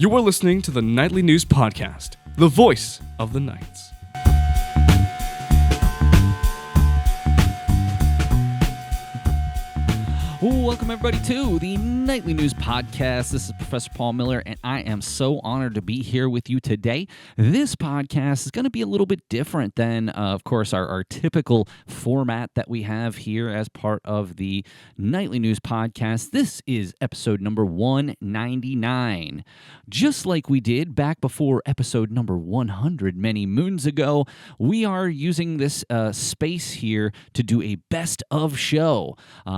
You are listening to the Nightly News Podcast, the voice of the Knights. Welcome, everybody, to the Nightly News Podcast. This is Professor Paul Miller, and I am so honored to be here with you today. This podcast is going to be a little bit different than, of course, our typical format that we have here as part of the Nightly News Podcast. This is episode number 199. Just like we did back before episode number 100 many moons ago, we are using this space here to do a best of show.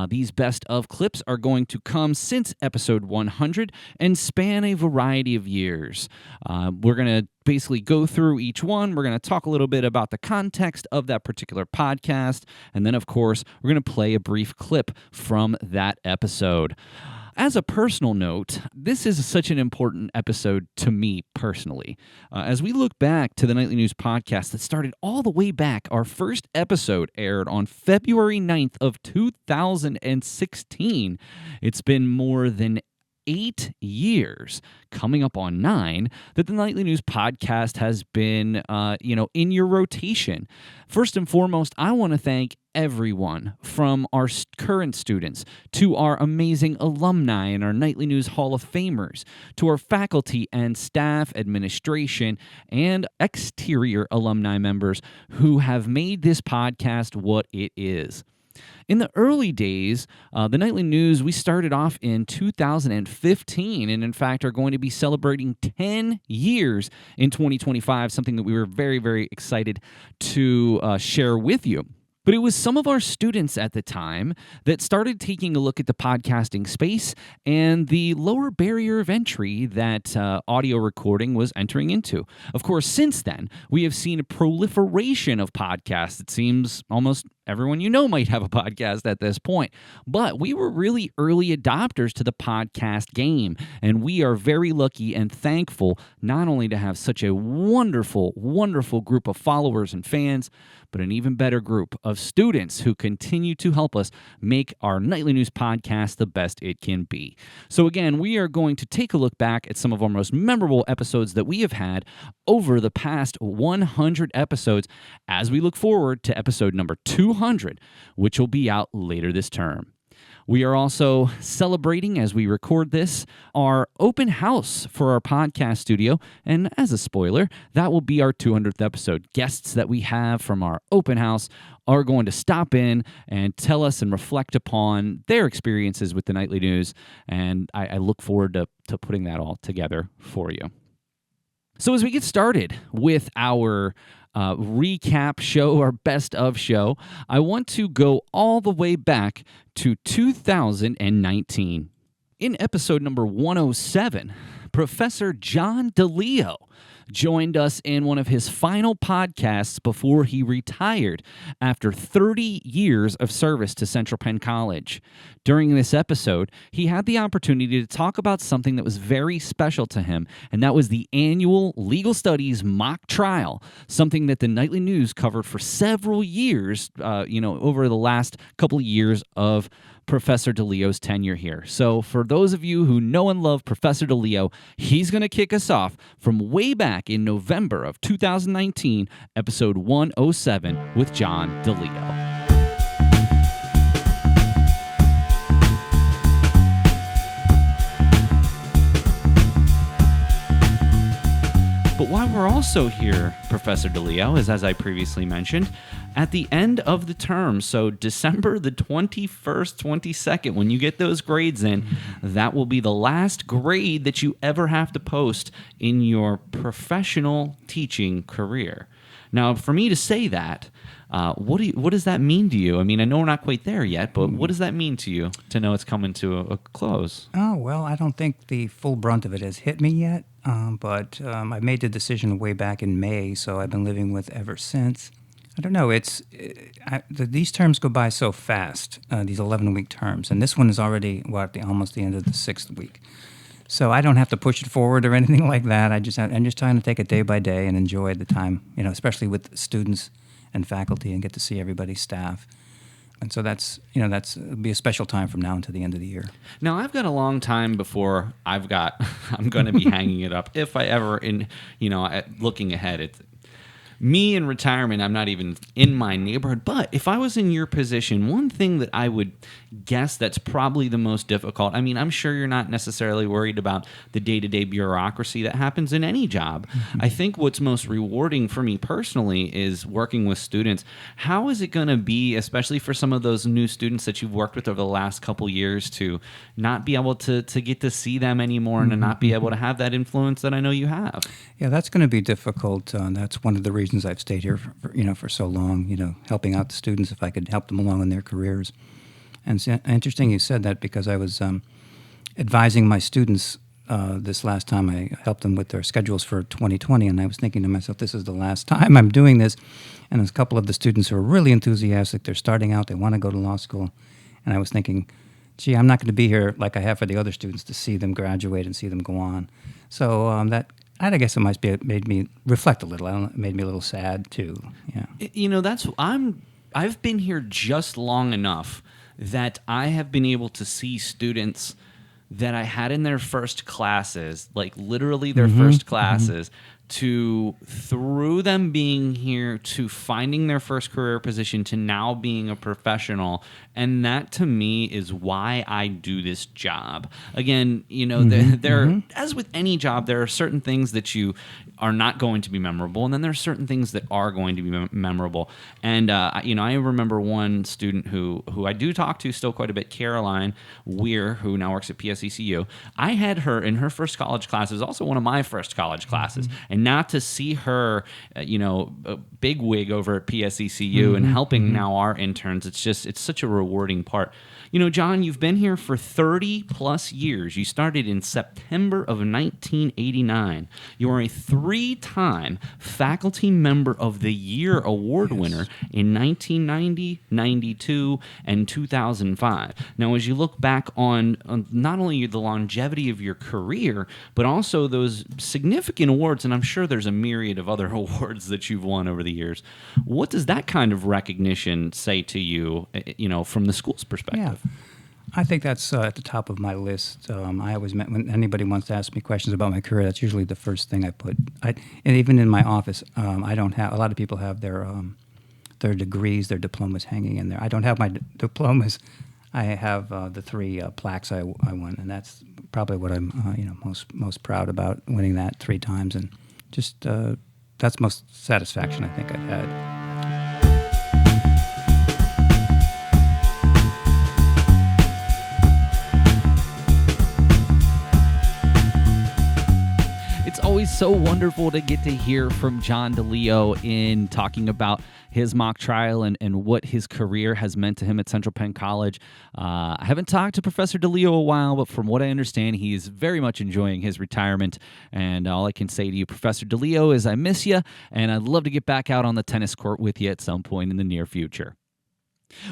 These best of clips are going to come since episode 100 and span a variety of years. We're going to basically go through each one. We're going to talk a little bit about the context of that particular podcast, and then, of course, we're going to play a brief clip from that episode. As a personal note, this is such an important episode to me personally. As we look back to the Nightly News Podcast that started all the way back, our first episode aired on February 9th of 2016. It's been more than 8 years, coming up on 9, that the Nightly News Podcast has been, in your rotation. First and foremost, I want to thank everyone from our current students to our amazing alumni and our Nightly News Hall of Famers, to our faculty and staff, administration, and exterior alumni members who have made this podcast what it is. In the early days, the Nightly News, we started off in 2015 and, in fact, are going to be celebrating 10 years in 2025, something that we were very, very excited to share with you. But it was some of our students at the time that started taking a look at the podcasting space and the lower barrier of entry that audio recording was entering into. Of course, since then, we have seen a proliferation of podcasts. It seems almost everyone you know might have a podcast at this point. But we were really early adopters to the podcast game, and we are very lucky and thankful not only to have such a wonderful, wonderful group of followers and fans, but an even better group of students who continue to help us make our Nightly News Podcast the best it can be. So again, we are going to take a look back at some of our most memorable episodes that we have had over the past 100 episodes as we look forward to episode number 200, which will be out later this term. We are also celebrating, as we record this, our open house for our podcast studio. And as a spoiler, that will be our 200th episode. Guests that we have from our open house are going to stop in and tell us and reflect upon their experiences with the Nightly News. And I look forward to putting that all together for you. So as we get started with our recap show, our best of show, I want to go all the way back to 2019. In episode number 107, Professor John DeLeo joined us in one of his final podcasts before he retired after 30 years of service to Central Penn College. During this episode, he had the opportunity to talk about something that was very special to him, and that was the annual Legal Studies mock trial, something that the Nightly News covered for several years, over the last couple of years of Professor DeLeo's tenure here. So for those of you who know and love Professor DeLeo, he's going to kick us off from way back in November of 2019, episode 107 with John DeLeo. But why we're also here, Professor DeLeo, is, as I previously mentioned, at the end of the term, so December the 21st, 22nd, when you get those grades in, that will be the last grade that you ever have to post in your professional teaching career. Now, for me to say that, what does that mean to you? I mean, I know we're not quite there yet, but what does that mean to you to know it's coming to a close? Oh, well, I don't think the full brunt of it has hit me yet, but I made the decision way back in May, so I've been living with ever since. I don't know. These terms go by so fast, these 11-week terms, and this one is already almost the end of the 6th week. So I don't have to push it forward or anything like that. I'm just trying to take it day by day and enjoy the time, especially with students and faculty, and get to see everybody's staff. And so it'll be a special time from now until the end of the year. Now, I've got a long time before I'm going to be hanging it up if I ever, looking ahead, it's me in retirement. I'm not even in my neighborhood. But if I was in your position, one thing that I would guess that's probably the most difficult, I mean, I'm sure you're not necessarily worried about the day-to-day bureaucracy that happens in any job. Mm-hmm. I think what's most rewarding for me personally is working with students. How is it going to be, especially for some of those new students that you've worked with over the last couple years, to not be able to get to see them anymore and to not be able to have that influence that I know you have? Yeah, that's going to be difficult. That's one of the reasons I've stayed here for so long, helping out the students if I could help them along in their careers. And it's interesting you said that, because I was advising my students this last time. I helped them with their schedules for 2020, and I was thinking to myself, this is the last time I'm doing this. And there's a couple of the students who are really enthusiastic. They're starting out. They want to go to law school. And I was thinking, gee, I'm not going to be here like I have for the other students to see them graduate and see them go on. So I guess it made me reflect a little. It made me a little sad too. Yeah. I've been here just long enough that I have been able to see students that I had in their first classes, like literally their first classes, to through them being here to finding their first career position to now being a professional. And that to me is why I do this job. Again, there as with any job, there are certain things that you are not going to be memorable, and then there are certain things that are going to be memorable. And I remember one student who I do talk to still quite a bit, Caroline Weir, who now works at PSECU. I had her in her first college class. It was also one of my first college classes. And not to see her, a big wig over at PSECU and helping now our interns, it's such a rewarding part. John, you've been here for 30 plus years. You started in September of 1989. You are a 3-time Faculty Member of the Year award winner in 1990, 92, and 2005. Now, as you look back on not only the longevity of your career, but also those significant awards, and I'm sure there's a myriad of other awards that you've won over the years, what does that kind of recognition say to you, from the school's perspective? Yeah. I think that's at the top of my list. I always when anybody wants to ask me questions about my career, that's usually the first thing I put. And even in my office, I don't have. A lot of people have their degrees, their diplomas hanging in there. I don't have my diplomas. I have the 3 plaques I won, and that's probably what I'm most proud about, winning that 3 times, and just that's most satisfaction I think I've had. It's always so wonderful to get to hear from John DeLeo in talking about his mock trial and what his career has meant to him at Central Penn College. I haven't talked to Professor DeLeo a while, but from what I understand, he's very much enjoying his retirement. And all I can say to you, Professor DeLeo, is I miss you, and I'd love to get back out on the tennis court with you at some point in the near future.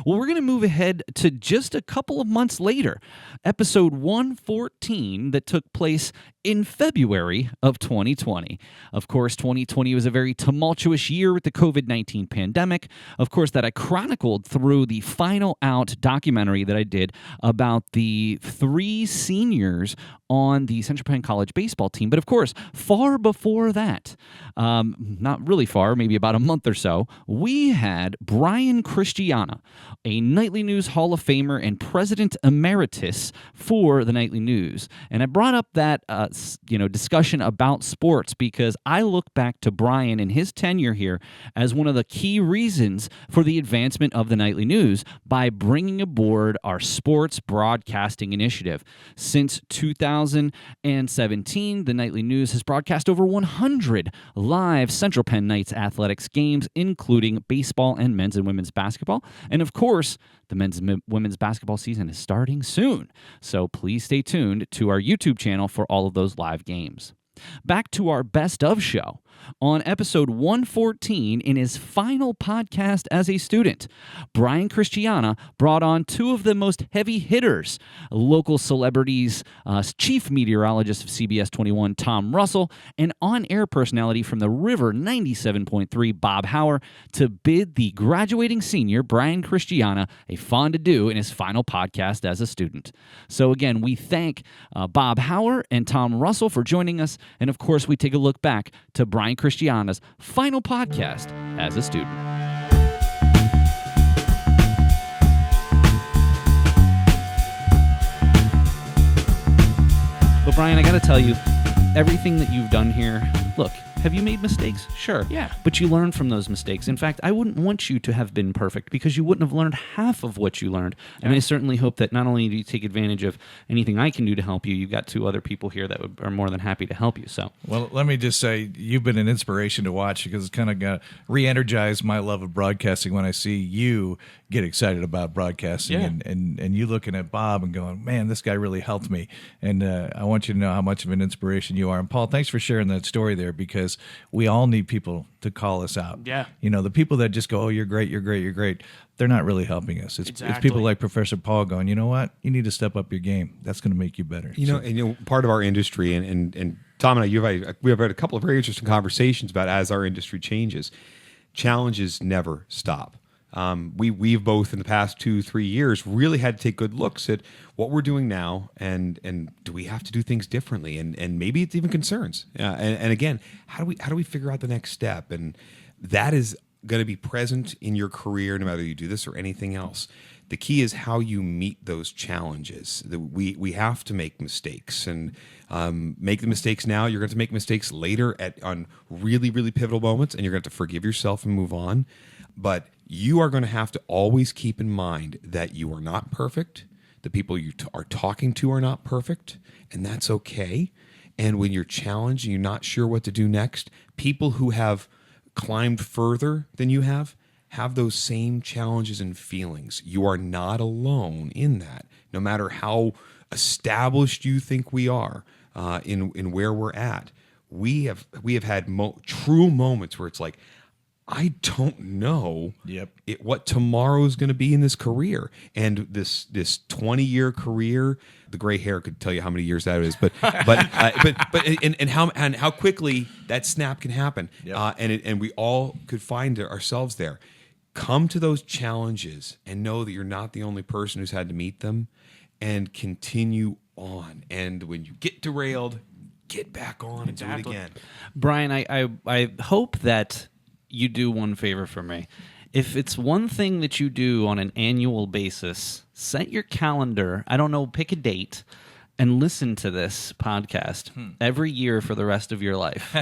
Well, we're going to move ahead to just a couple of months later, episode 114 that took place in February of 2020. Of course, 2020 was a very tumultuous year with the COVID-19 pandemic. Of course, that I chronicled through the Final Out documentary that I did about the 3 seniors on the Central Penn College baseball team. But of course, far before that, not really far, maybe about a month or so, we had Brian Christiana, a Nightly News Hall of Famer and President Emeritus for the Nightly News. And I brought up that discussion about sports because I look back to Brian and his tenure here as one of the key reasons for the advancement of the Nightly News by bringing aboard our sports broadcasting initiative. Since 2017, the Nightly News has broadcast over 100 live Central Penn Knights athletics games, including baseball and men's and women's basketball. And of course, the men's and women's basketball season is starting soon. So please stay tuned to our YouTube channel for all of those live games. Back to our best of show. On episode 114, in his final podcast as a student, Brian Christiana brought on two of the most heavy hitters, local celebrities, chief meteorologist of CBS 21, Tom Russell, and on-air personality from the River 97.3, Bob Hauer, to bid the graduating senior, Brian Christiana, a fond adieu in his final podcast as a student. So again, we thank Bob Hauer and Tom Russell for joining us, and of course, we take a look back to Brian Christiana's final podcast as a student. But Brian, I got to tell you, everything that you've done here, look, have you made mistakes? Sure. Yeah. But you learned from those mistakes. In fact, I wouldn't want you to have been perfect because you wouldn't have learned half of what you learned. Yeah. And I certainly hope that not only do you take advantage of anything I can do to help you, you've got two other people here that are more than happy to help you. So, well, let me just say you've been an inspiration to watch because it's kind of got re-energized my love of broadcasting when I see you get excited about broadcasting and you looking at Bob and going, man, this guy really helped me. And I want you to know how much of an inspiration you are. And Paul, thanks for sharing that story there because we all need people to call us out. Yeah. You know, the people that just go, oh, you're great, you're great, you're great. They're not really helping us. It's people like Professor Paul going, you know what? You need to step up your game. That's going to make you better. Part of our industry, and Tom and I, we have had a couple of very interesting conversations about as our industry changes, challenges never stop. We've both in the past 2-3 years really had to take good looks at what we're doing now and do we have to do things differently and maybe it's even concerns and again how do we figure out the next step, and that is going to be present in your career no matter you do this or anything else. The key is how you meet those challenges. We have to make mistakes and make the mistakes now. You're going to make mistakes later on really, really pivotal moments, and you're going to have to forgive yourself and move on. But you are going to have to always keep in mind that you are not perfect. The people you are talking to are not perfect, and that's okay. And when you're challenged and you're not sure what to do next, people who have climbed further than you have those same challenges and feelings. You are not alone in that. No matter how established you think we are in where we're at, we have had true moments where it's like, I don't know what tomorrow is going to be in this career. And this 20-year career, the gray hair could tell you how many years that is, but how quickly that snap can happen. Yep. And we all could find ourselves there. Come to those challenges and know that you're not the only person who's had to meet them, and continue on. And when you get derailed, get back on and do it again. Brian, I hope that you do one favor for me. If it's one thing that you do on an annual basis, set your calendar, I don't know, pick a date, and listen to this podcast every year for the rest of your life.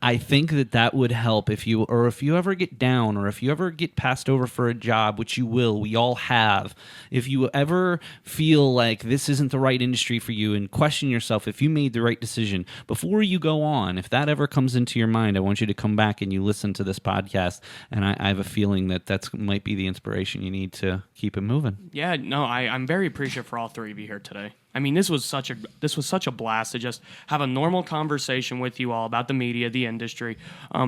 I think that would help if you ever get down, or if you ever get passed over for a job, which you will, we all have. If you ever feel like this isn't the right industry for you and question yourself if you made the right decision, before you go on, if that ever comes into your mind, I want you to come back and you listen to this podcast, and I have a feeling that might be the inspiration you need to keep it moving. Yeah, no, I'm very appreciative for all three of you here today. I mean, this was such a blast to just have a normal conversation with you all about the media, the industry.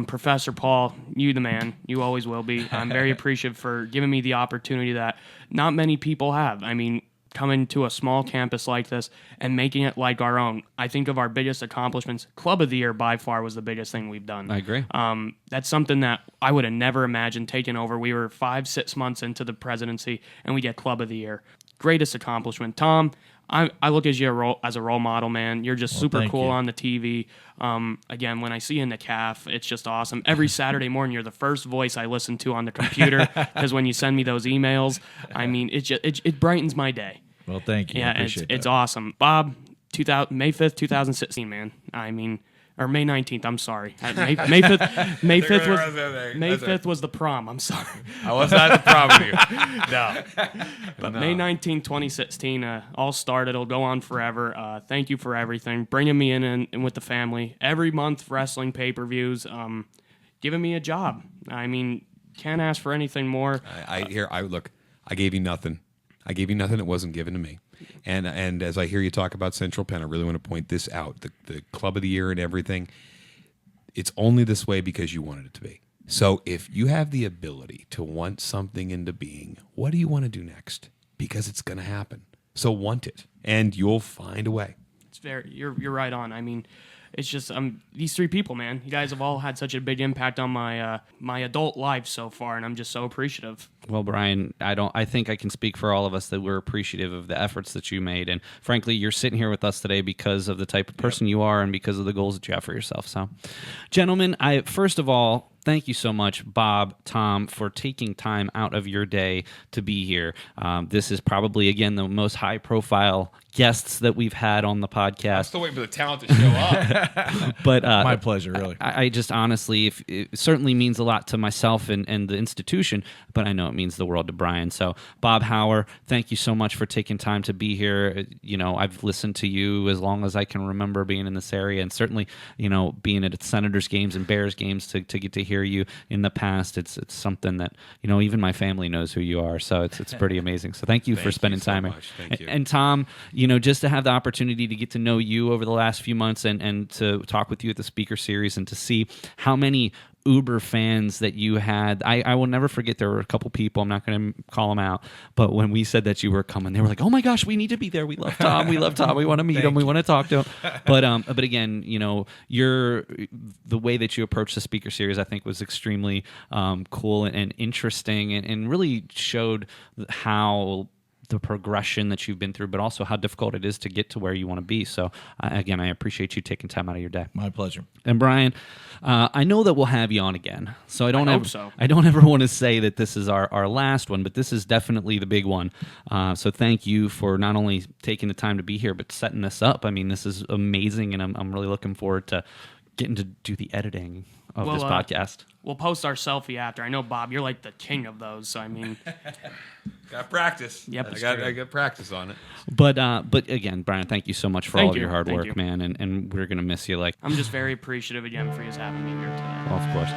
Professor Paul, you the man. You always will be. I'm very appreciative for giving me the opportunity that not many people have. I mean, coming to a small campus like this and making it like our own. I think of our biggest accomplishments. Club of the Year by far was the biggest thing we've done. I agree. That's something that I would have never imagined taking over. We were 5-6 months into the presidency, and we get Club of the Year. Greatest accomplishment. Tom, I look at you as a role model, man. You're just super cool on the TV. Again, when I see you in the CAF, it's just awesome. Every Saturday morning, you're the first voice I listen to on the computer because when you send me those emails, I mean, it brightens my day. Well, thank you. Yeah, it's awesome. Bob, May 5th, 2016, man. I mean, or May 19th, I'm sorry. May 5th, May 5th was the prom. I'm sorry. I was not at the prom with you. No. But no. May 19th, 2016, all started. It'll go on forever. Thank you for everything. Bringing me in and with the family. Every month, wrestling pay-per-views. Giving me a job. I mean, can't ask for anything more. I gave you nothing. I gave you nothing that wasn't given to me. And as I hear you talk about Central Penn, I really want to point this out. The Club of the Year and everything. it's only this way because you wanted it to be. So if you have the ability to want something into being, what do you want to do next? Because it's going to happen. So want it, and you'll find a way. You're right on. I mean, it's just these three people, man. You guys have all had such a big impact on my adult life so far, and I'm just so appreciative. Well, Brian, I think I can speak for all of us that we're appreciative of the efforts that you made, and frankly, you're sitting here with us today because of the type of person you are and because of the goals that you have for yourself. So, gentlemen, first of all, thank you so much, Bob, Tom, for taking time out of your day to be here. This is probably, again, the most high-profile guests that we've had on the podcast. I'm still waiting for the talent to show up. But my pleasure, really. I just honestly, it certainly means a lot to myself and the institution, but I know it means the world to Brian. So, Bob Hauer, thank you so much for taking time to be here. You know, I've listened to you as long as I can remember being in this area, and certainly, you know, being at Senators games and Bears games to get to hear you in the past. It's something that, you know, even my family knows who you are. So it's pretty amazing. So thank you for spending time here. Thank you. And Tom, you know, just to have the opportunity to get to know you over the last few months and to talk with you at the speaker series and to see how many Uber fans that you had. I will never forget, there were a couple people, I'm not going to call them out, but when we said that you were coming, they were like, oh my gosh, we need to be there. We love Tom. We love Tom. We want to meet him. We want to talk to him. But again, you know, the way that you approached the speaker series, I think, was extremely cool and interesting and really showed how the progression that you've been through, but also how difficult it is to get to where you want to be. So again, I appreciate you taking time out of your day. My pleasure. And Brian, I know that we'll have you on again. So I don't ever want to say that this is our last one, but this is definitely the big one. So thank you for not only taking the time to be here, but setting this up. I mean, this is amazing, and I'm really looking forward to getting to do the editing of this podcast. We'll post our selfie after. I know, Bob, you're like the king of those. So I mean, got practice. Yep, I got practice on it. But again, Brian, thank you so much for all of your hard Thank work, you. man. And we're gonna miss you. Like, I'm just very appreciative again for you having me here today. well, of course.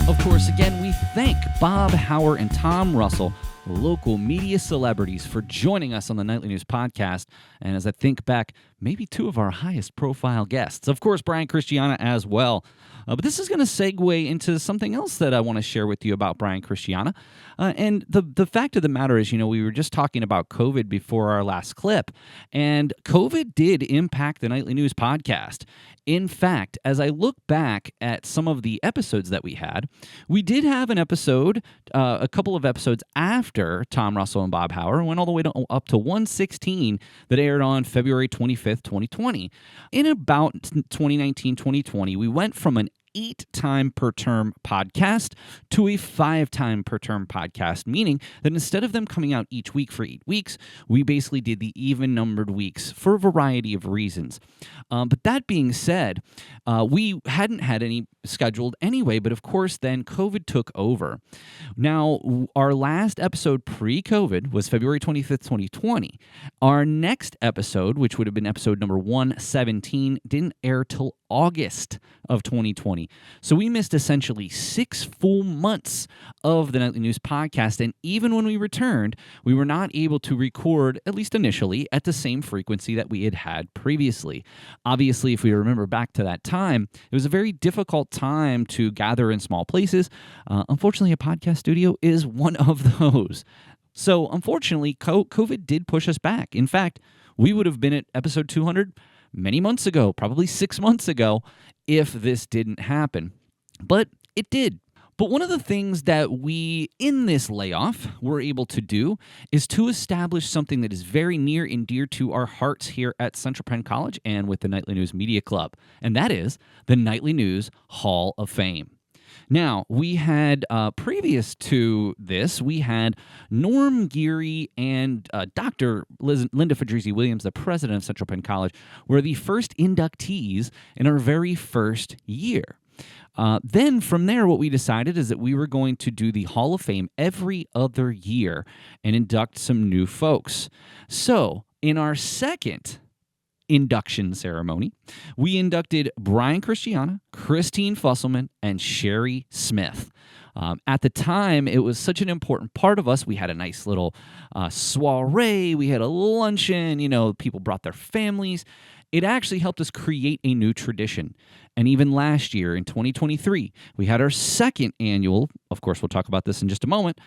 Of course, again, we thank Bob Hauer and Tom Russell, local media celebrities, for joining us on the Nightly News Podcast. And as I think back, maybe two of our highest profile guests. Of course, Brian Christiana as well. But this is going to segue into something else that I want to share with you about Brian Christiana. And the fact of the matter is, you know, we were just talking about COVID before our last clip, and COVID did impact the Nightly News Podcast. In fact, as I look back at some of the episodes that we did have an episode, a couple of episodes after Tom Russell and Bob Hauer, went all the way up to 116 that aired on February 25th, 2020. In about 2019-2020, we went from an 8-time per term podcast to a 5-time per term podcast, meaning that instead of them coming out each week for 8 weeks, we basically did the even numbered weeks for a variety of reasons. But that being said, we hadn't had any scheduled anyway, but of course then COVID took over. Now, our last episode pre-COVID was February 25th, 2020. Our next episode, which would have been episode number 117, didn't air till August of 2020. So we missed essentially 6 full months of the Nightly News Podcast, and even when we returned, we were not able to record, at least initially, at the same frequency that we had previously. Obviously, if we remember back to that time, it was a very difficult time to gather in small places. Unfortunately, a podcast studio is one of those. So unfortunately, COVID did push us back. In fact, we would have been at episode 200 many months ago, probably 6 months ago, if this didn't happen. But it did. But one of the things that we, in this layoff, were able to do is to establish something that is very near and dear to our hearts here at Central Penn College and with the Nightly News Media Club, and that is the Nightly News Hall of Fame. Now, we had, previous to this, we had Norm Geary and Dr. Linda Fedrizzi-Williams, the president of Central Penn College, were the first inductees in our very first year. Then from there, what we decided is that we were going to do the Hall of Fame every other year and induct some new folks. So in our second induction ceremony. We inducted Brian Christiana, Christine Fusselman, and Sherri Smith. At the time, it was such an important part of us. We had a nice little soiree. We had a luncheon. People brought their families. It actually helped us create a new tradition. And even last year, in 2023, we had our second annual, of course, we'll talk about this in just a moment,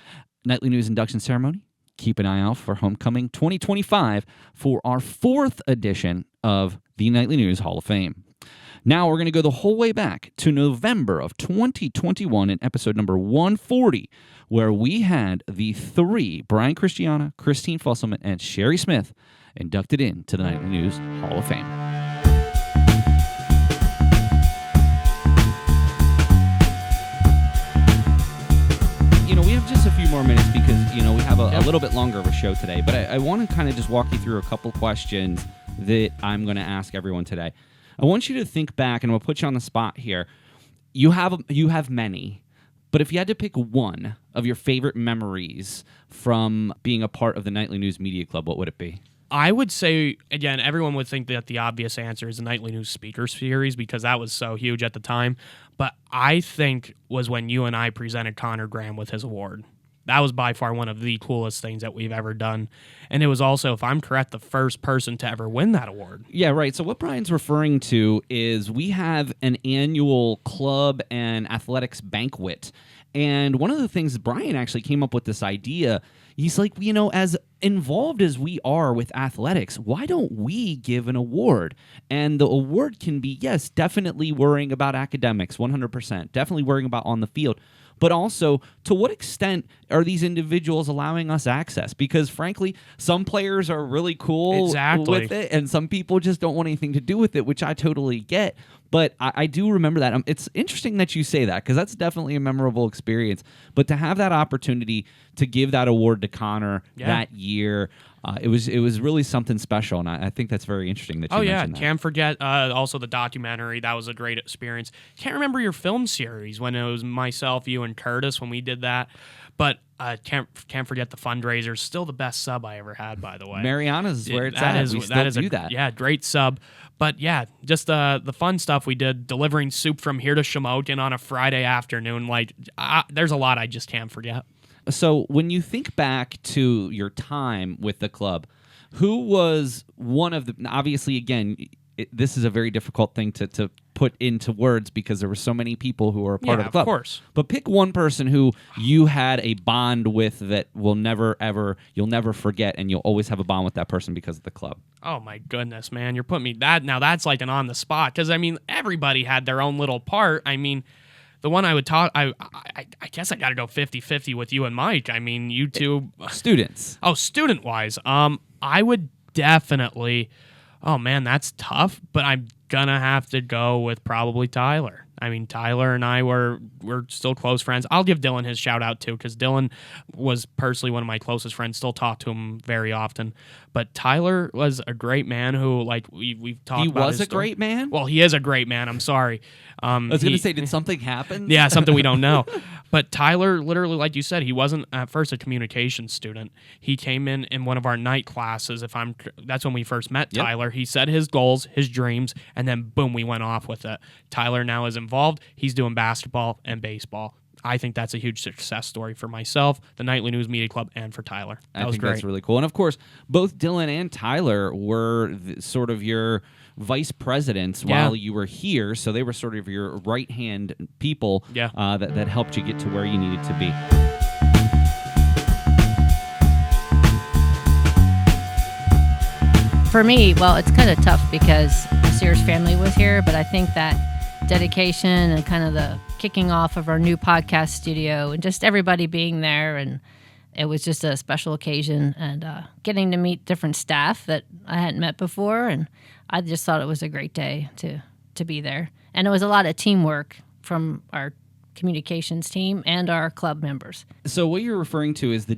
Nightly News induction ceremony. Keep an eye out for Homecoming 2025 for our 4th edition of the Nightly News Hall of Fame. Now we're going to go the whole way back to November of 2021 in episode number 140, where we had the 3, Brian Christiana, Christine Fusselman, and Sherri Smith, inducted into the Nightly News Hall of Fame. We have just a few more minutes because, we have a little bit longer of a show today, but I want to kind of just walk you through a couple questions that I'm going to ask everyone today. I want you to think back, and we'll put you on the spot here. You have many, but if you had to pick one of your favorite memories from being a part of the Nightly News Media Club, what would it be? I would say, again, everyone would think that the obvious answer is the Nightly News Speaker Series because that was so huge at the time. But I think was when you and I presented Connor Graham with his award. That was by far one of the coolest things that we've ever done. And it was also, if I'm correct, the first person to ever win that award. Yeah, right. So what Brian's referring to is we have an annual club and athletics banquet. And one of the things Brian actually came up with this idea, he's like, as involved as we are with athletics, why don't we give an award? And the award can be, yes, definitely worrying about academics, 100%, definitely worrying about on the field, but also to what extent are these individuals allowing us access? Because frankly, some players are really cool with it, and some people just don't want anything to do with it, which I totally get. But I do remember that. It's interesting that you say that because that's definitely a memorable experience. But to have that opportunity to give that award to Connor that year, it was really something special, and I think that's very interesting that you mentioned that. Can't forget also the documentary. That was a great experience. Can't remember your film series when it was myself, you, and Curtis when we did that. But can't forget the fundraiser. Still the best sub I ever had, by the way. Mariana's is where it's at. We still do that. Yeah, great sub. But yeah, just the fun stuff we did, delivering soup from here to Shamokin on a Friday afternoon. There's a lot I just can't forget. So when you think back to your time with the club, who was one of the, obviously, again, this is a very difficult thing to put into words because there were so many people who were a part of the club. Of course. But pick one person who you had a bond with that you'll never forget, and you'll always have a bond with that person because of the club. Oh my goodness, man. You're putting me now that's like an on the spot because everybody had their own little part. The one I would talk, I guess I got to go 50-50 with you and Mike. You two. Students. Oh, student-wise. I would definitely, oh man, that's tough, but I'm going to have to go with probably Tyler. Tyler and I we're still close friends. I'll give Dylan his shout out too, because Dylan was personally one of my closest friends. Still talk to him very often. But Tyler was a great man who, we've talked about. He was a great man? Well, he is a great man. I'm sorry. I was going to say, did something happen? Yeah, something we don't know. But Tyler, literally, like you said, he wasn't at first a communications student. He came in one of our night classes. That's when we first met Tyler. He set his goals, his dreams, and then boom, we went off with it. Tyler now is involved. He's doing basketball and baseball. I think that's a huge success story for myself, the Nightly News Media Club, and for Tyler. That was great. That's really cool. And of course, both Dylan and Tyler were sort of your vice presidents while you were here, so they were sort of your right-hand people that helped you get to where you needed to be. For me, well, it's kind of tough because the Sears family was here, but I think that dedication and kind of the kicking off of our new podcast studio and just everybody being there, and it was just a special occasion, and getting to meet different staff that I hadn't met before, and I just thought it was a great day to be there. And it was a lot of teamwork from our communications team and our club members. So what you're referring to is the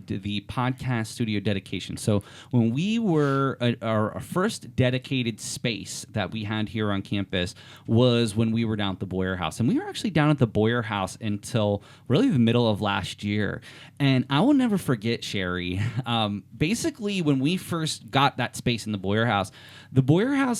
podcast studio dedication. So when we were our first dedicated space that we had here on campus was when we were down at the Boyer House. And we were actually down at the Boyer House until really the middle of last year. And I will never forget, Sherri, basically when we first got that space in the Boyer House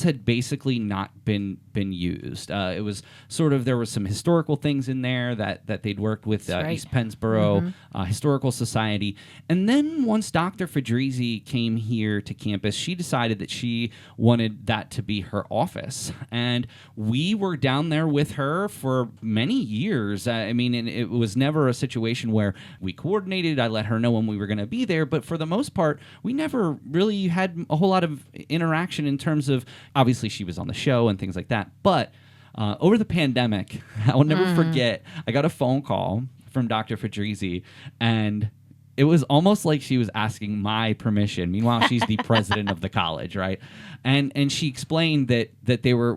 had basically not been used. It was sort of, there was some historical things in there that they'd worked with right. East Pennsboro Historical Society. And then once Dr. Fedrizzi came here to campus, she decided that she wanted that to be her office. And we were down there with her for many years. And it was never a situation where we coordinated. I let her know when we were going to be there. But for the most part, we never really had a whole lot of interaction in terms of, obviously she was on the show and things like that. But over the pandemic, I will never forget, I got a phone call from Dr. Fedrizzi, and it was almost like she was asking my permission. Meanwhile, she's the president of the college, right? And she explained that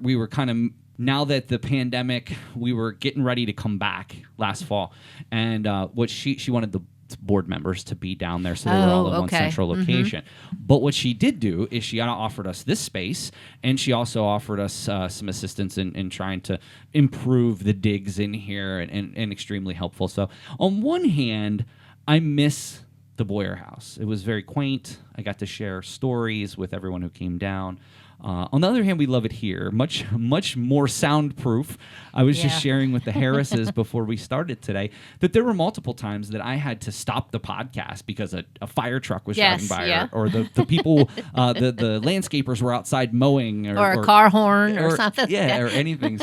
we were kind of, now that the pandemic, we were getting ready to come back last fall, and what she wanted the board members to be down there so they were all in one central location. But what she did do is she offered us this space, and she also offered us some assistance in trying to improve the digs in here, and extremely helpful. So on one hand, I miss the Boyer House. It was very quaint. I got to share stories with everyone who came down. On the other hand, we love it here. Much more soundproof. I was just sharing with the Harrises before we started today that there were multiple times that I had to stop the podcast because a fire truck was driving by, or the people, the landscapers were outside mowing, or a car horn or something. Or anything.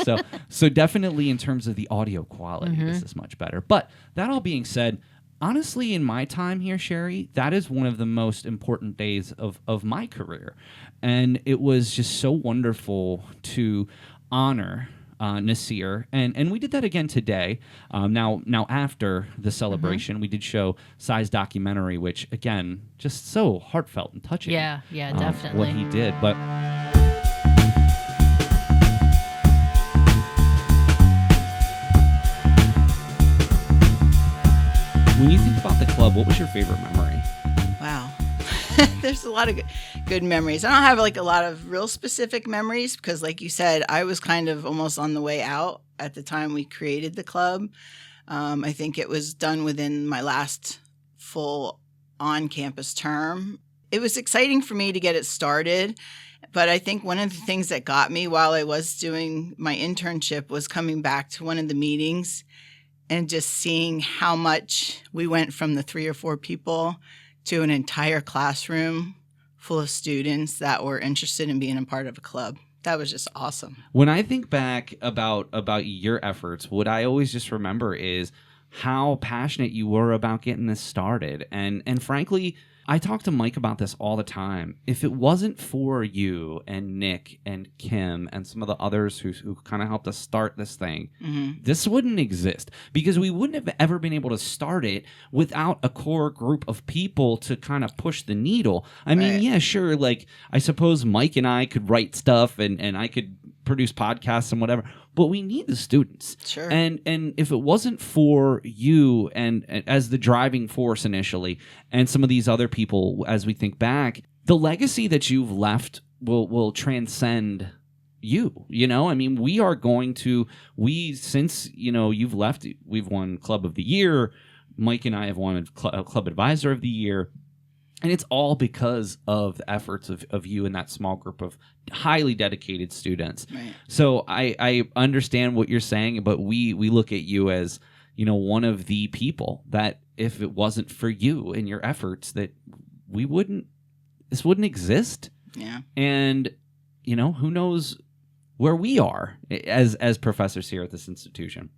So definitely in terms of the audio quality, this is much better. But that all being said, honestly, in my time here, Sherri, that is one of the most important days of my career. And it was just so wonderful to honor Nasir. And we did that again today. Now after the celebration, we did show Sai's documentary, which, again, just so heartfelt and touching. Yeah, definitely. What he did. But when you think about the club, what was your favorite memory? Wow. There's a lot of good memories. I don't have a lot of real specific memories because, like you said, I was kind of almost on the way out at the time we created the club. I think it was done within my last full on-campus term. It was exciting for me to get it started, but I think one of the things that got me while I was doing my internship was coming back to one of the meetings and just seeing how much we went from the 3 or 4 people to an entire classroom full of students that were interested in being a part of a club. That was just awesome. When I think back about your efforts, what I always just remember is how passionate you were about getting this started. And frankly, I talk to Mike about this all the time. If it wasn't for you and Nick and Kim and some of the others who kind of helped us start this thing, this wouldn't exist, because we wouldn't have ever been able to start it without a core group of people to kind of push the needle. I mean, yeah, sure. I suppose Mike and I could write stuff and I could produce podcasts and whatever, but we need the students. Sure. And if it wasn't for you and as the driving force initially, and some of these other people, as we think back, the legacy that you've left will transcend you. I mean, since you've left, we've won Club of the Year. Mike and I have won Club Advisor of the Year. And it's all because of the efforts of you and that small group of highly dedicated students. Right. So I understand what you're saying, but we look at you as, one of the people that if it wasn't for you and your efforts, that this wouldn't exist. Yeah. And, who knows where we are as professors here at this institution.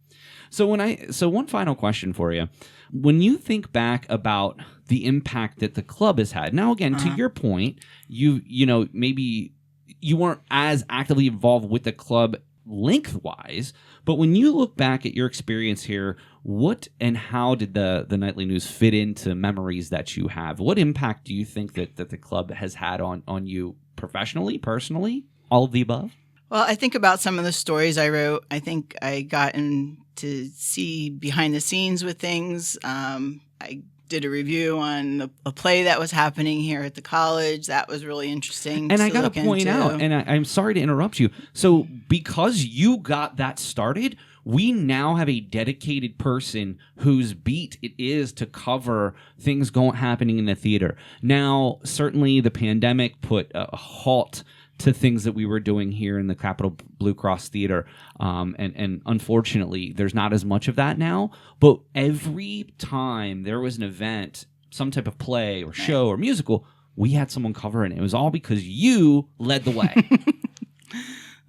So one final question for you. When you think back about the impact that the club has had, now again, to your point, maybe you weren't as actively involved with the club lengthwise, but when you look back at your experience here, what and how did the Nightly News fit into memories that you have? What impact do you think that the club has had on you professionally, personally, all of the above? Well, I think about some of the stories I wrote. I think I gotten to see behind the scenes with things. I did a review on a play that was happening here at the college. That was really interesting. And I got look to point into. out, and I'm sorry to interrupt you. So because you got that started, we now have a dedicated person whose beat it is to cover things happening in the theater. Now, certainly the pandemic put a halt to things that we were doing here in the Capitol Blue Cross Theater. And unfortunately, there's not as much of that now. But every time there was an event, some type of play or show or musical, we had someone covering it. It was all because you led the way.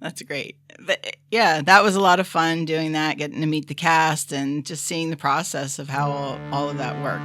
That's great. But, yeah, that was a lot of fun doing that, getting to meet the cast and just seeing the process of how all of that worked.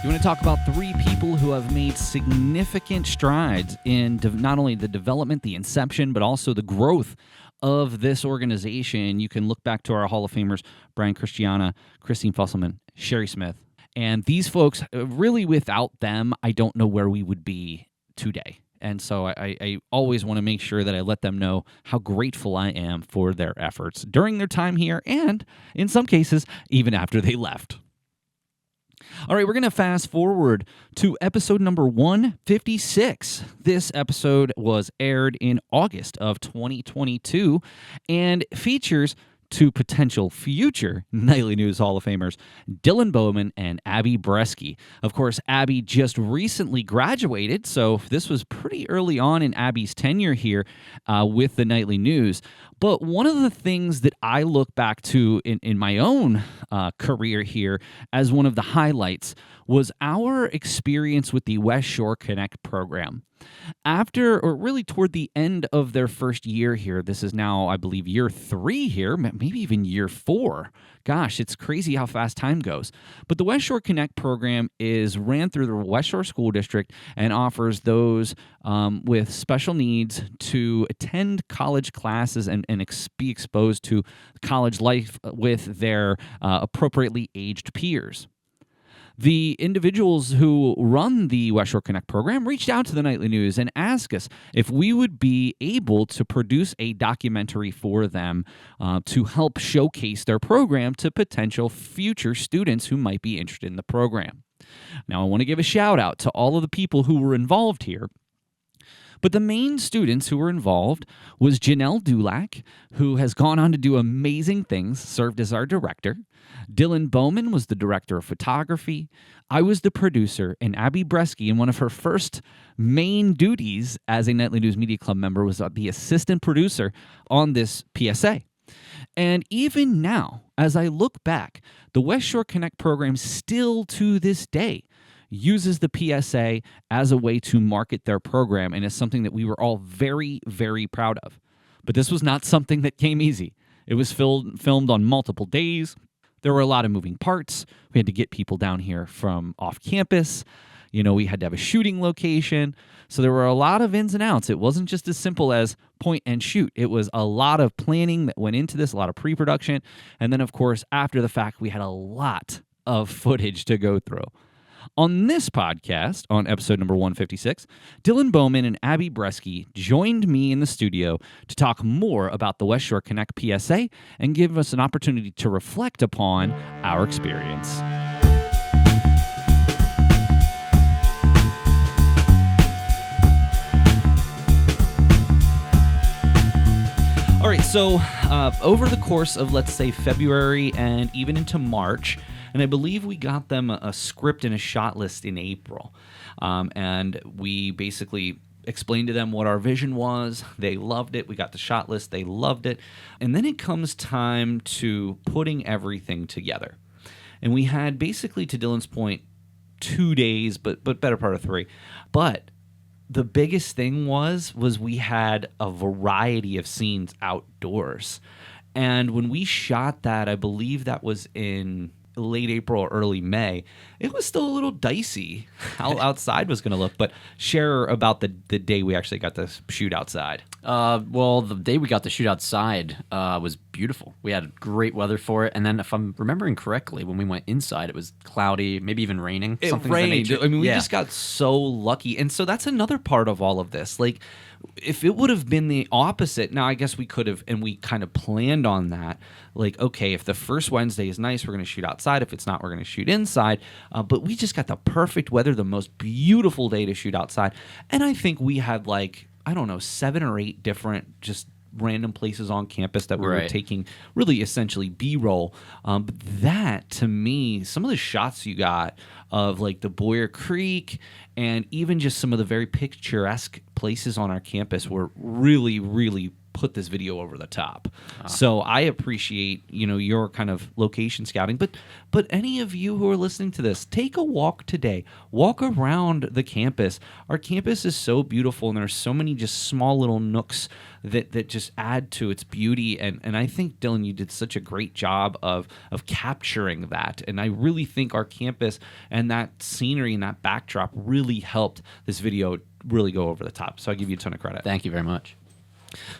You want to talk about three people who have made significant strides in not only the development, the inception, but also the growth of this organization. You can look back to our Hall of Famers, Brian Christiana, Christine Fusselman, Sherri Smith. And these folks, really without them, I don't know where we would be today. And so I always want to make sure that I let them know how grateful I am for their efforts during their time here and, in some cases, even after they left. All right, we're going to fast forward to episode number 156. This episode was aired in August of 2022 and features two potential future Nightly News Hall of Famers, Dylan Bowman and Abbee Breski. Of course, Abbee just recently graduated, so this was pretty early on in Abbee's tenure here with the Nightly News. But one of the things that I look back to in my own career here as one of the highlights was our experience with the West Shore Connect program. After, or really toward the end of their first year here, this is now, I believe, year 3 here, maybe even year 4. Gosh, it's crazy how fast time goes. But the West Shore Connect program is ran through the West Shore School District and offers those with special needs to attend college classes and be exposed to college life with their appropriately aged peers. The individuals who run the West Shore Connect program reached out to the Nightly News and asked us if we would be able to produce a documentary for them to help showcase their program to potential future students who might be interested in the program. Now, I want to give a shout out to all of the people who were involved here. But the main students who were involved was Janelle Dulac, who has gone on to do amazing things, served as our director. Dylan Bowman was the director of photography. I was the producer, and Abbee Breski, in one of her first main duties as a Nightly News Media Club member, was the assistant producer on this PSA. And even now, as I look back, the West Shore Connect program still to this day uses the PSA as a way to market their program, and is something that we were all very, very proud of. But this was not something that came easy. It was filmed on multiple days. There were a lot of moving parts. We had to get people down here from off campus. We had to have a shooting location. So there were a lot of ins and outs. It wasn't just as simple as point and shoot. It was a lot of planning that went into this, a lot of pre-production. And then, of course, after the fact, we had a lot of footage to go through. On this podcast, on episode number 156, Dylan Bowman and Abbee Breski joined me in the studio to talk more about the West Shore Connect PSA and give us an opportunity to reflect upon our experience. All right, so over the course of, let's say, February and even into March, and I believe we got them a script and a shot list in April. And we basically explained to them what our vision was. They loved it. We got the shot list. They loved it. And then it comes time to putting everything together. And we had basically, to Dylan's point, 2 days, but better part of 3. But the biggest thing was we had a variety of scenes outdoors. And when we shot that, I believe that was in late April or early May, it was still a little dicey how outside was going to look. But share about the day we actually got to shoot outside. Well, the day we got to shoot outside was beautiful. We had great weather for it, and then if I'm remembering correctly, when we went inside, it was cloudy, maybe even raining. It something of that rained. nature. I mean, we Yeah. just got so lucky. And so that's another part of all of this. Like, if it would have been the opposite, now I guess we could have, and we kind of planned on that. Like, okay, if the first Wednesday is nice, we're going to shoot outside. If it's not, we're going to shoot inside. But we just got the perfect weather, the most beautiful day to shoot outside. And I think we had, like, I don't know, 7 or 8 different just random places on campus that we were Right. taking really essentially B-roll. But that, to me, some of the shots you got of like the Boyer Creek and even just some of the very picturesque places on our campus were really, really put this video over the top. So I appreciate, your kind of location scouting, but any of you who are listening to this, take a walk today. Walk around the campus. Our campus is so beautiful, and there's so many just small little nooks that just add to its beauty. And I think, Dylan, you did such a great job of capturing that. And I really think our campus and that scenery and that backdrop really helped this video really go over the top. So I give you a ton of credit. Thank you very much.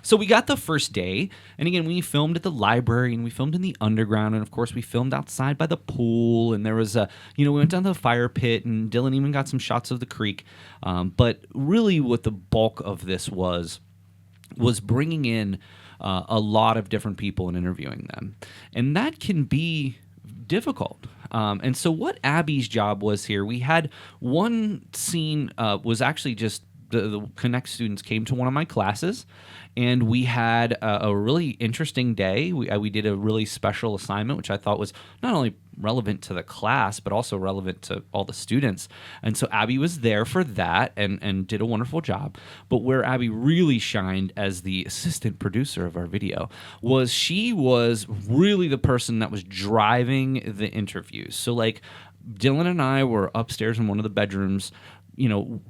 So we got the first day, and again, we filmed at the library, and we filmed in the underground, and of course, we filmed outside by the pool, and there was we went down to the fire pit, and Dylan even got some shots of the creek. But really, what the bulk of this was bringing in a lot of different people and interviewing them, and that can be difficult. And so what Abbee's job was here, we had one scene was actually just the Connect students came to one of my classes, and we had a really interesting day. We did a really special assignment, which I thought was not only relevant to the class, but also relevant to all the students. And so Abbee was there for that and did a wonderful job. But where Abbee really shined as the assistant producer of our video was she was really the person that was driving the interviews. So like Dylan and I were upstairs in one of the bedrooms,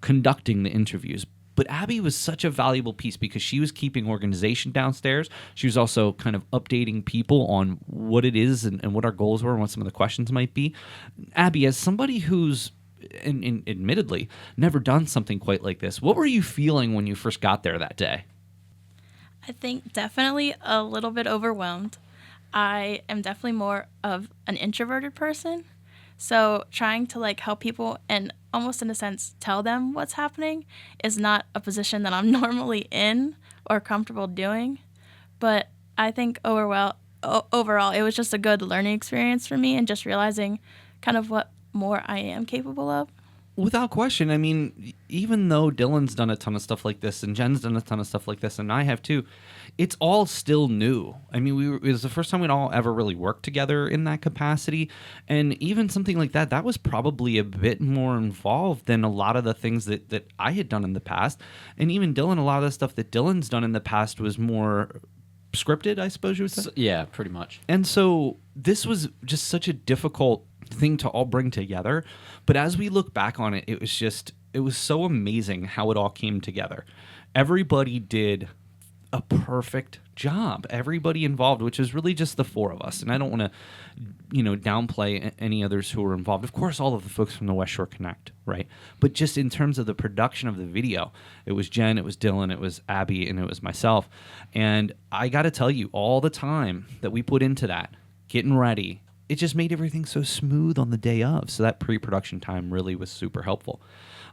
conducting the interviews. But Abbee was such a valuable piece because she was keeping organization downstairs. She was also kind of updating people on what it is and what our goals were and what some of the questions might be. Abbee, as somebody who's admittedly never done something quite like this, what were you feeling when you first got there that day? I think definitely a little bit overwhelmed. I am definitely more of an introverted person. So trying to help people and almost in a sense tell them what's happening is not a position that I'm normally in or comfortable doing. But I think overall it was just a good learning experience for me and just realizing kind of what more I am capable of. Without question. I mean, even though Dylan's done a ton of stuff like this and Jen's done a ton of stuff like this and I have too, it's all still new. I mean, it was the first time we'd all ever really worked together in that capacity. And even something like that was probably a bit more involved than a lot of the things that I had done in the past. And even Dylan, a lot of the stuff that Dylan's done in the past was more scripted, I suppose you would say. Yeah, pretty much. And so this was just such a difficult thing to all bring together. But as we look back on it, it was so amazing how it all came together. Everybody did a perfect job. Everybody involved, which is really just the 4 of us. And I don't want to, downplay any others who were involved. Of course, all of the folks from the West Shore Connect, right? But just in terms of the production of the video, it was Jen, it was Dylan, it was Abbee, and it was myself. And I got to tell you, all the time that we put into that, getting ready, it just made everything so smooth on the day of. So that pre-production time really was super helpful.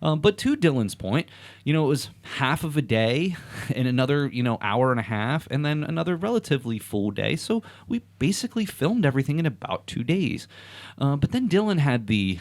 But to Dylan's point, it was half of a day and another, hour and a half, and then another relatively full day. So we basically filmed everything in about 2 days. But then Dylan had the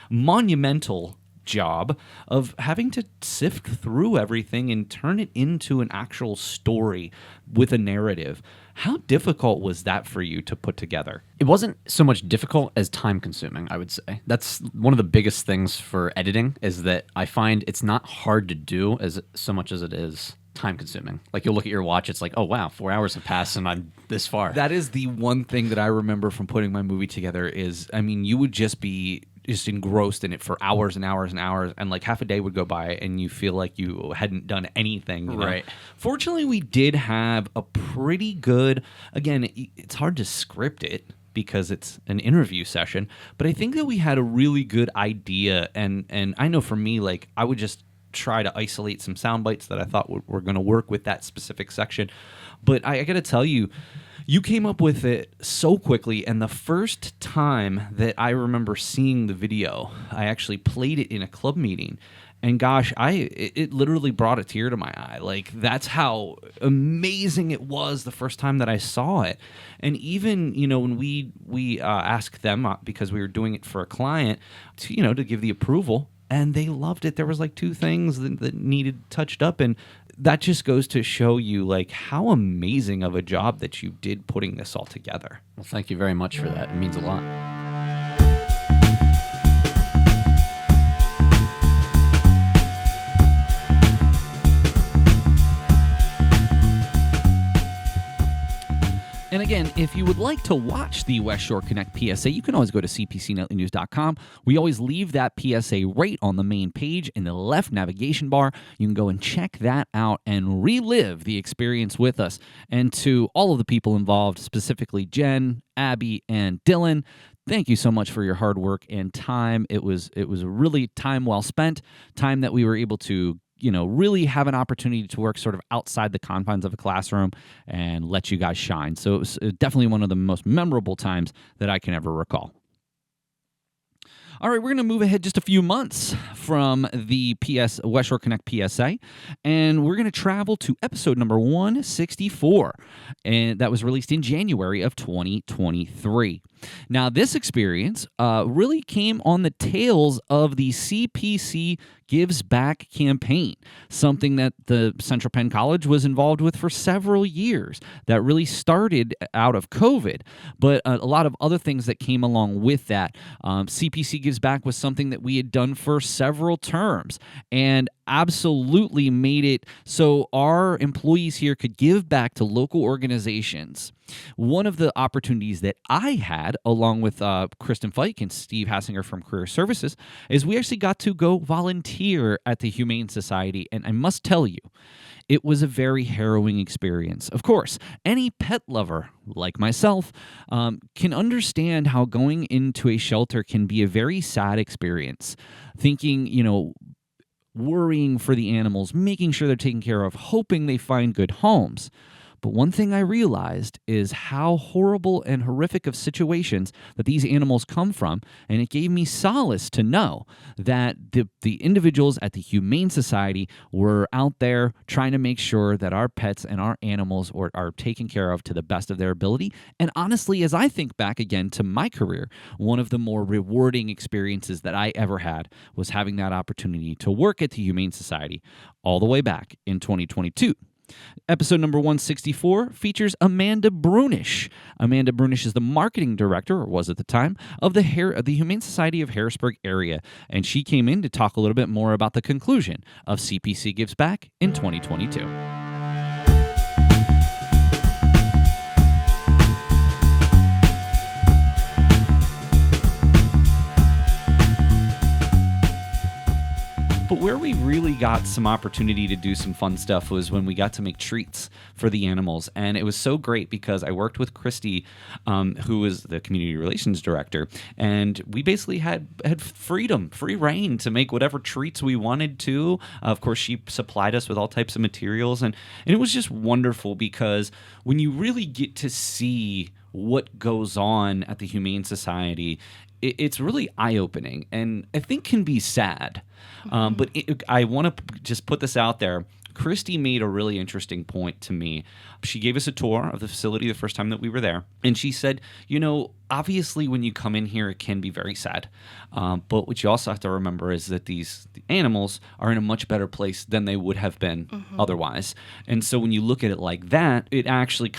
monumental job of having to sift through everything and turn it into an actual story with a narrative. How difficult was that for you to put together? It wasn't so much difficult as time consuming, I would say. That's one of the biggest things for editing is that I find it's not hard to do as so much as it is time consuming. Like you'll look at your watch, it's like, oh wow, 4 hours have passed and I'm this far. That is the one thing that I remember from putting my movie together is, you would just be engrossed in it for hours and hours and hours, and like half a day would go by and you feel like you hadn't done anything. Right. Fortunately, we did have a pretty good, again, it's hard to script it because it's an interview session, but I think that we had a really good idea, and I know for me, like I would just try to isolate some sound bites that I thought were going to work with that specific section. But I got to tell you, You came up with it so quickly, and the first time that I remember seeing the video, I actually played it in a club meeting, and gosh, it literally brought a tear to my eye. Like, that's how amazing it was the first time that I saw it. And even, when we asked them, because we were doing it for a client, to give the approval, and they loved it. There was like 2 things that needed touched up, and that just goes to show you like how amazing of a job that you did putting this all together. Well, thank you very much for that. It means a lot. And again, if you would like to watch the West Shore Connect PSA, you can always go to cpcnightlynews.com. We always leave that PSA right on the main page in the left navigation bar. You can go and check that out and relive the experience with us. And to all of the people involved, specifically Jen, Abbee, and Dylan, thank you so much for your hard work and time. It was really time well spent, time that we were able to really have an opportunity to work sort of outside the confines of a classroom and let you guys shine. So it was definitely one of the most memorable times that I can ever recall. All right, we're going to move ahead just a few months from the West Shore Connect PSA, and we're going to travel to episode number 164, and that was released in January of 2023. Now, this experience really came on the tails of the CPC Gives Back campaign, something that the Central Penn College was involved with for several years. That really started out of COVID, but a lot of other things that came along with that. CPC Gives Back was something that we had done for several terms and absolutely made it so our employees here could give back to local organizations. One of the opportunities that I had, along with Kristen Fike and Steve Hassinger from Career Services, is we actually got to go volunteer at the Humane Society, and I must tell you, it was a very harrowing experience. Of course, any pet lover, like myself, can understand how going into a shelter can be a very sad experience. Thinking, worrying for the animals, making sure they're taken care of, hoping they find good homes. But one thing I realized is how horrible and horrific of situations that these animals come from, and it gave me solace to know that the individuals at the Humane Society were out there trying to make sure that our pets and our animals are taken care of to the best of their ability. And honestly, as I think back again to my career, one of the more rewarding experiences that I ever had was having that opportunity to work at the Humane Society all the way back in 2022. Episode number 164 features Amanda Brunish. Amanda Brunish is the marketing director, or was at the time, of the Humane Society of Harrisburg area, and she came in to talk a little bit more about the conclusion of CPC Gives Back in 2022. But where we really got some opportunity to do some fun stuff was when we got to make treats for the animals. And it was so great because I worked with Christy, who was the community relations director, and we basically had free reign to make whatever treats we wanted to. Of course, she supplied us with all types of materials, and it was just wonderful because when you really get to see what goes on at the Humane Society, it's really eye-opening and I think can be sad. But I want to just put this out there. Christy made a really interesting point to me. She gave us a tour of the facility the first time that we were there. And she said, obviously when you come in here, it can be very sad. But what you also have to remember is that the animals are in a much better place than they would have been otherwise. And so when you look at it like that, it actually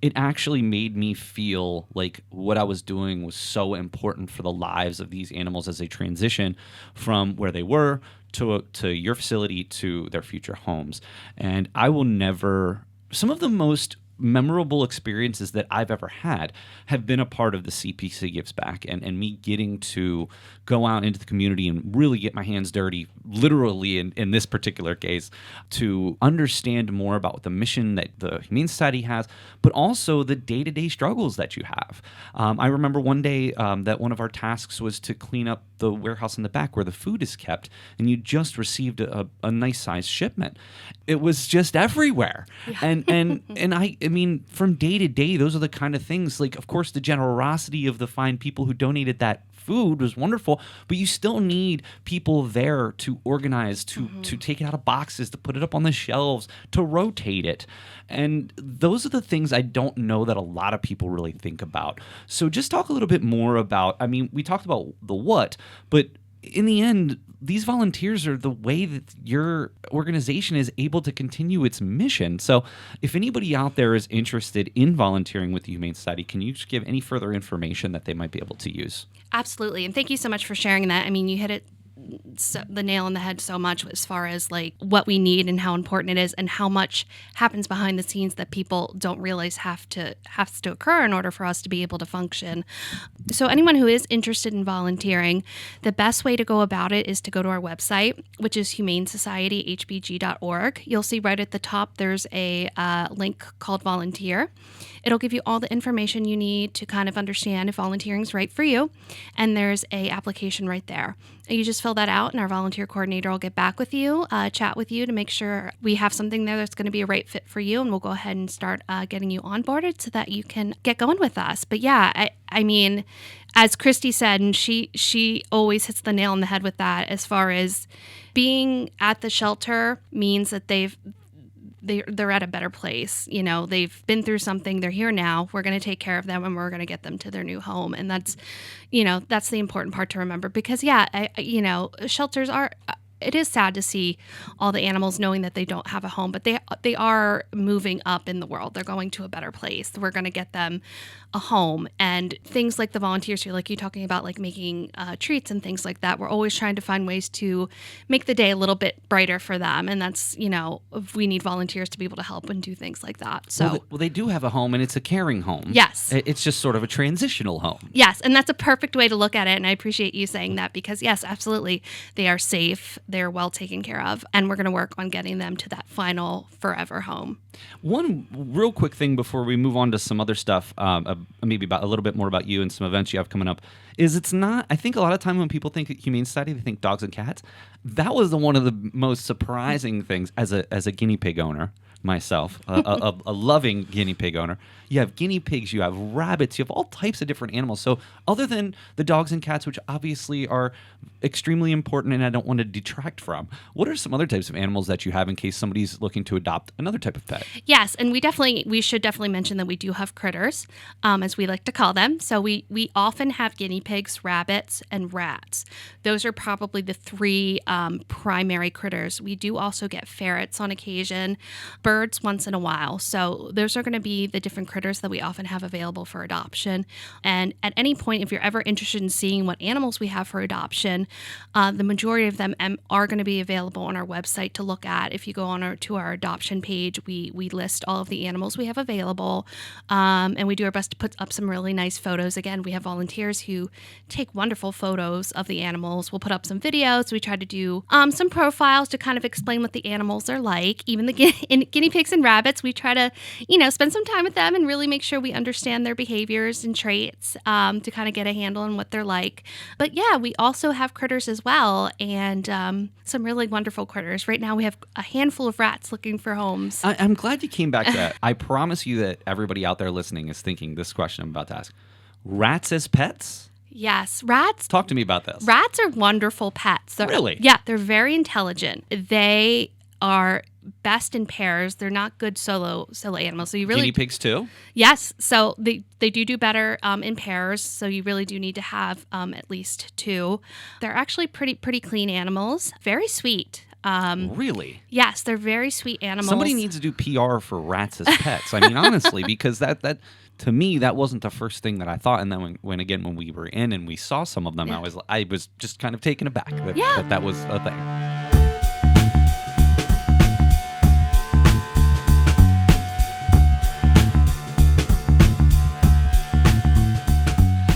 it actually made me feel like what I was doing was so important for the lives of these animals as they transition from where they were to your facility to their future homes. And I will never, some of the most memorable experiences that I've ever had have been a part of the CPC Gives Back and me getting to go out into the community and really get my hands dirty, literally in this particular case, to understand more about the mission that the Humane Society has, but also the day-to-day struggles that you have. I remember one day that one of our tasks was to clean up the warehouse in the back where the food is kept, and you just received a nice sized shipment. It was just everywhere. Yeah. And I mean, from day to day, those are the kind of things, like, of course, the generosity of the fine people who donated that food was wonderful, but you still need people there to organize, to take it out of boxes, to put it up on the shelves, to rotate it. And those are the things I don't know that a lot of people really think about. So just talk a little bit more about, I mean, we talked about the what, but in the end, these volunteers are the way that your organization is able to continue its mission. So if anybody out there is interested in volunteering with the Humane Society, can you just give any further information that they might be able to use? Absolutely. And thank you so much for sharing that. I mean, you hit it the nail on the head so much as far as like what we need and how important it is and how much happens behind the scenes that people don't realize has to occur in order for us to be able to function. So anyone who is interested in volunteering, the best way to go about it is to go to our website, which is humanesociety.hbg.org. You'll see right at the top there's a link called volunteer. It'll give you all the information you need to kind of understand if volunteering is right for you. And there's a application right there. You just fill that out and our volunteer coordinator will get back with you, chat with you to make sure we have something there that's going to be a right fit for you. And we'll go ahead and start getting you onboarded so that you can get going with us. But yeah, I mean, as Christy said, and she always hits the nail on the head with that, as far as being at the shelter means that they're at a better place. You know, they've been through something. They're here now. We're going to take care of them and we're going to get them to their new home. And that's the important part to remember, because shelters are, it is sad to see all the animals knowing that they don't have a home, but they are moving up in the world. They're going to a better place. We're going to get them a home, and things like the volunteers here, like you talking about, like making treats and things like that. We're always trying to find ways to make the day a little bit brighter for them, and that's we need volunteers to be able to help and do things like that. So well, they do have a home, and it's a caring home. Yes, it's just sort of a transitional home. Yes, and that's a perfect way to look at it, and I appreciate you saying that, because yes, absolutely, they are safe, they're well taken care of, and we're going to work on getting them to that final forever home. One real quick thing before we move on to some other stuff, maybe about a little bit more about you and some events you have coming up, is it's not, I think a lot of time when people think Humane Society, they think dogs and cats. That was one of the most surprising things as a guinea pig owner myself, a loving guinea pig owner. You have guinea pigs, you have rabbits, you have all types of different animals. So other than the dogs and cats, which obviously are extremely important and I don't want to detract from, what are some other types of animals that you have in case somebody's looking to adopt another type of pet? Yes, and we should definitely mention that we do have critters, as we like to call them. So we often have guinea pigs, rabbits, and rats. Those are probably the three primary critters. We do also get ferrets on occasion, birds once in a while. So those are going to be the different critters that we often have available for adoption. And at any point, if you're ever interested in seeing what animals we have for adoption, the majority of them are going to be available on our website to look at. If you go on to our adoption page, we list all of the animals we have available, and we do our best to put up some really nice photos. Again, we have volunteers who take wonderful photos of the animals. We'll put up some videos. We try to do some profiles to kind of explain what the animals are like. Even the guinea pigs and rabbits, we try to spend some time with them and really make sure we understand their behaviors and traits to kind of get a handle on what they're like. But yeah, we also have critters as well, and some really wonderful critters. Right now we have a handful of rats looking for homes. I'm glad you came back to that. I promise you that everybody out there listening is thinking this question I'm about to ask. Rats as pets? Yes, rats. Talk to me about this. Rats are wonderful pets. Really? Yeah, they're very intelligent. They are best in pairs. They're not good solo animals. So you really guinea pigs too? Yes. So they do better in pairs. So you really do need to have at least two. They're actually pretty clean animals. Very sweet. Really? Yes, they're very sweet animals. Somebody needs to do PR for rats as pets. I mean, honestly, because that to me, that wasn't the first thing that I thought. And then when we were in and we saw some of them, yeah. I was just kind of taken aback that was a thing.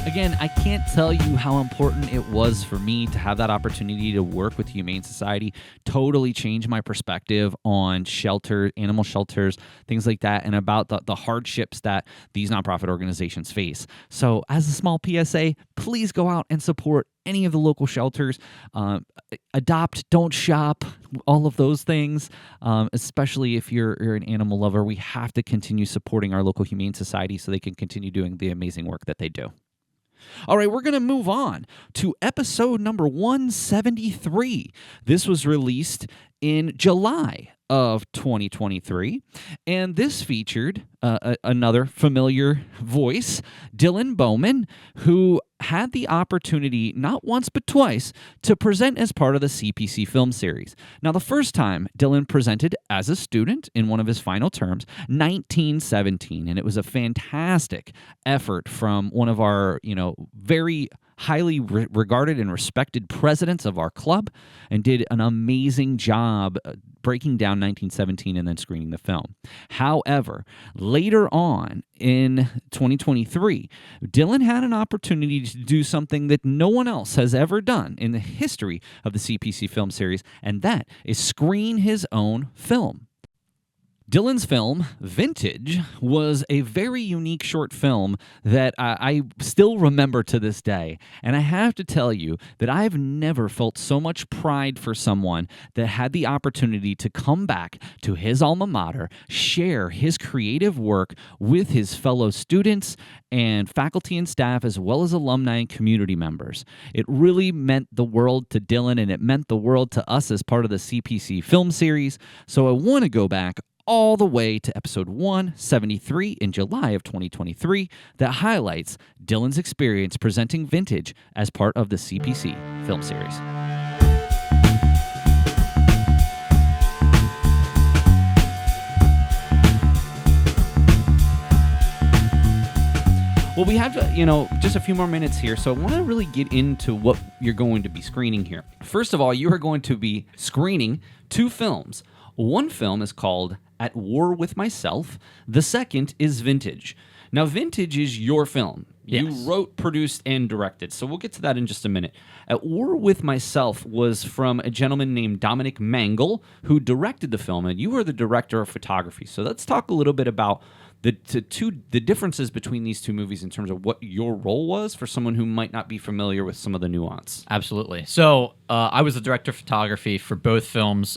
Again, again, I can't tell you how important it was for me to have that opportunity to work with the Humane Society. Totally changed my perspective on shelter, animal shelters, things like that, and about the hardships that these nonprofit organizations face. So as a small PSA, please go out and support any of the local shelters. Adopt, don't shop, all of those things, especially if you're an animal lover. We have to continue supporting our local Humane Society so they can continue doing the amazing work that they do. All right, we're going to move on to episode number 173. This was released in July of 2023, and this featured another familiar voice, Dylan Bowman, who had the opportunity not once but twice to present as part of the CPC film series. Now, the first time Dylan presented as a student in one of his final terms, 1917, and it was a fantastic effort from one of our, very highly regarded and respected presidents of our club, and did an amazing job breaking down 1917 and then screening the film. However, later on in 2023, Dylan had an opportunity to do something that no one else has ever done in the history of the CPC film series, and that is screen his own film. Dylan's film, Vintage, was a very unique short film that I still remember to this day. And I have to tell you that I've never felt so much pride for someone that had the opportunity to come back to his alma mater, share his creative work with his fellow students and faculty and staff, as well as alumni and community members. It really meant the world to Dylan, and it meant the world to us as part of the CPC film series. So I want to go back all the way to episode 173 in July of 2023 that highlights Dylan's experience presenting Vintage as part of the CPC film series. Well, we have, just a few more minutes here, so I want to really get into what you're going to be screening here. First of all, you are going to be screening 2 films. One film is called At War With Myself. The second is Vintage. Now, Vintage is your film. Yes. You wrote, produced, and directed, so we'll get to that in just a minute. At War With Myself was from a gentleman named Dominic Mangle, who directed the film, and you are the director of photography. So let's talk a little bit about the differences between these 2 movies in terms of what your role was for someone who might not be familiar with some of the nuance. Absolutely. So I was the director of photography for both films.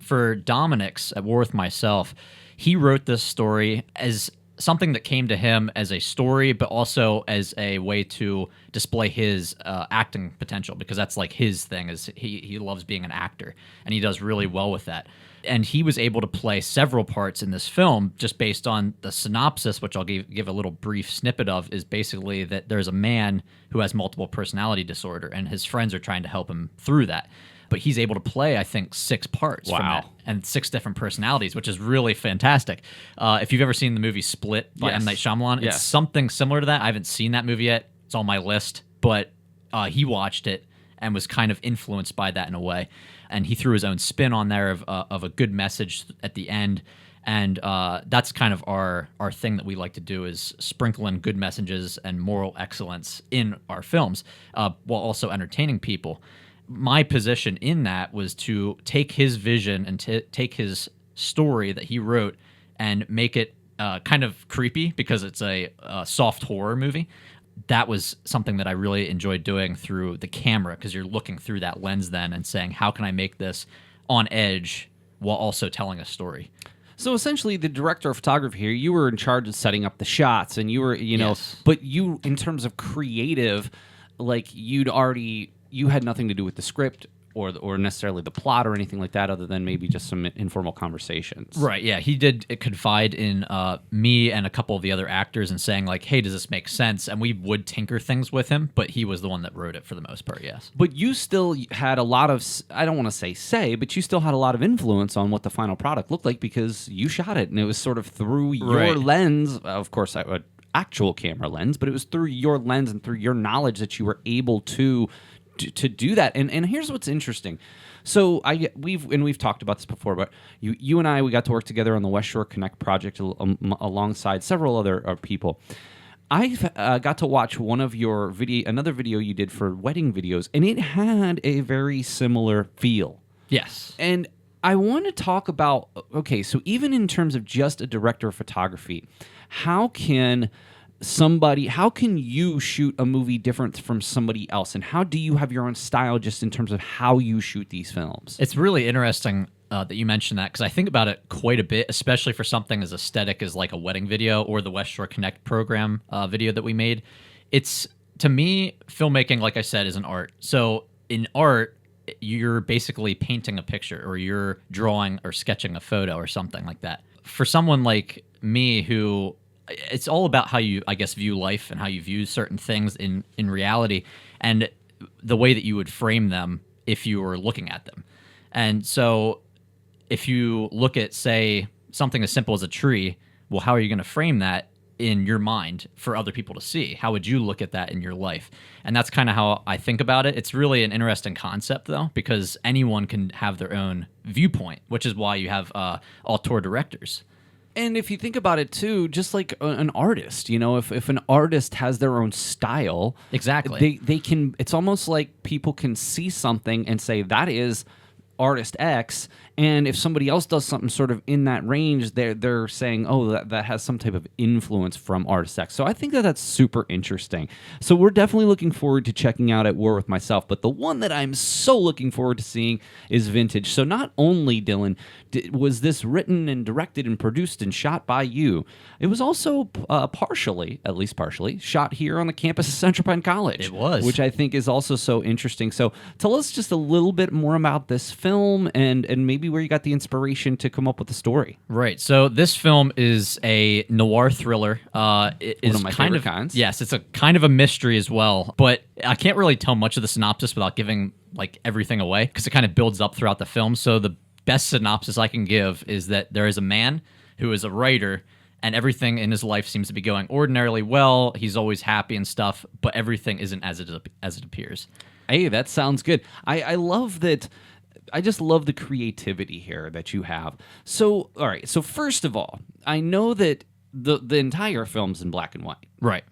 For Dominic's At War With Myself, he wrote this story as something that came to him as a story, but also as a way to display his acting potential, because that's like his thing. Is he loves being an actor, and he does really well with that. And he was able to play several parts in this film just based on the synopsis, which I'll give a little brief snippet of, is basically that there's a man who has multiple personality disorder, and his friends are trying to help him through that. But he's able to play, I think, 6 parts from that, and 6 different personalities, which is really fantastic. If you've ever seen the movie Split by M. Night Shyamalan, it's something similar to that. I haven't seen that movie yet. It's on my list, but he watched it and was kind of influenced by that in a way. And he threw his own spin on there of a good message at the end. And that's kind of our thing that we like to do, is sprinkle in good messages and moral excellence in our films while also entertaining people. My position in that was to take his vision and take his story that he wrote and make it kind of creepy, because it's a soft horror movie. That was something that I really enjoyed doing through the camera, because you're looking through that lens then and saying, how can I make this on edge while also telling a story? So essentially, the director of photography here, you were in charge of setting up the shots, and you were, Yes. but you, in terms of creative, like you had nothing to do with the script or necessarily the plot or anything like that, other than maybe just some informal conversations. Right, yeah. He did confide in me and a couple of the other actors and saying, like, hey, does this make sense? And we would tinker things with him, but he was the one that wrote it for the most part, yes. But you still had a lot of, I don't want to say, but you still had a lot of influence on what the final product looked like, because you shot it, and it was sort of through your lens. Of course, actual camera lens, but it was through your lens and through your knowledge that you were able to do that. And here's what's interesting. So we've talked about this before, but you and I, we got to work together on the West Shore Connect project alongside several other people. I got to watch another video you did for wedding videos, and it had a very similar feel. Yes. And I want to talk about, okay, so even in terms of just a director of photography, how can you shoot a movie different from somebody else? And how do you have your own style just in terms of how you shoot these films? It's really interesting that you mentioned that, because I think about it quite a bit, especially for something as aesthetic as like a wedding video or the West Shore Connect program video that we made. It's, to me, filmmaking, like I said, is an art. So in art, you're basically painting a picture, or you're drawing or sketching a photo or something like that. For someone like me, who it's all about how you, I guess, view life and how you view certain things in reality, and the way that you would frame them if you were looking at them. And so if you look at, say, something as simple as a tree, well, how are you going to frame that in your mind for other people to see? How would you look at that in your life? And that's kind of how I think about it. It's really an interesting concept, though, because anyone can have their own viewpoint, which is why you have auteur directors. And if you think about it, too, just like an artist, if an artist has their own style, exactly, they can, it's almost like people can see something and say, that is artist X, and if somebody else does something sort of in that range, they're saying, oh, that has some type of influence from artist X. So I think that's super interesting. So we're definitely looking forward to checking out At War With Myself, but the one that I'm so looking forward to seeing is Vintage. So not only, Dylan, was this written and directed and produced and shot by you, it was also partially, shot here on the campus of Central Penn College. It was. Which I think is also so interesting. So tell us just a little bit more about this film and maybe where you got the inspiration to come up with the story. Right. So this film is a noir thriller. It is one of my favorite kinds. Yes, it's a kind of a mystery as well, but I can't really tell much of the synopsis without giving like everything away, because it kind of builds up throughout the film. So the best synopsis I can give is that there is a man who is a writer, and everything in his life seems to be going ordinarily well. He's always happy and stuff, but everything isn't as it appears. Hey, that sounds good. I love that. I just love the creativity here that you have. So, all right. So first of all, I know that the entire film's in black and white. Right.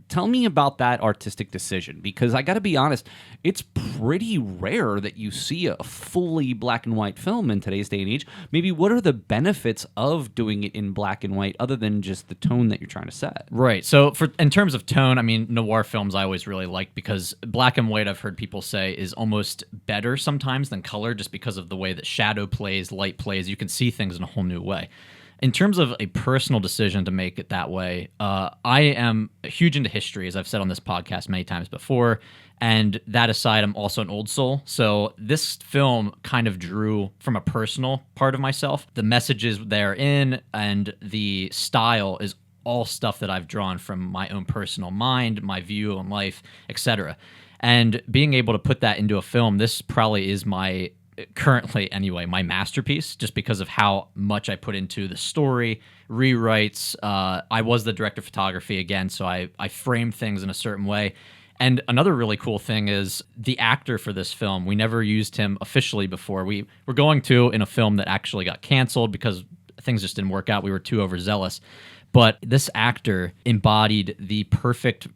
Tell me about that artistic decision, because I got to be honest, it's pretty rare that you see a fully black and white film in today's day and age. Maybe what are the benefits of doing it in black and white other than just the tone that you're trying to set? Right. So in terms of tone, I mean, noir films I always really like, because black and white, I've heard people say, is almost better sometimes than color, just because of the way that shadow plays, light plays. You can see things in a whole new way. In terms of a personal decision to make it that way, I am huge into history, as I've said on this podcast many times before. And that aside, I'm also an old soul. So this film kind of drew from a personal part of myself. The messages therein and the style is all stuff that I've drawn from my own personal mind, my view on life, etc. And being able to put that into a film, this probably is currently anyway, my masterpiece, just because of how much I put into the story, rewrites. I was the director of photography again, so I framed things in a certain way. And another really cool thing is the actor for this film. We never used him officially before. We were going to in a film that actually got canceled because things just didn't work out. We were too overzealous. But this actor embodied the perfect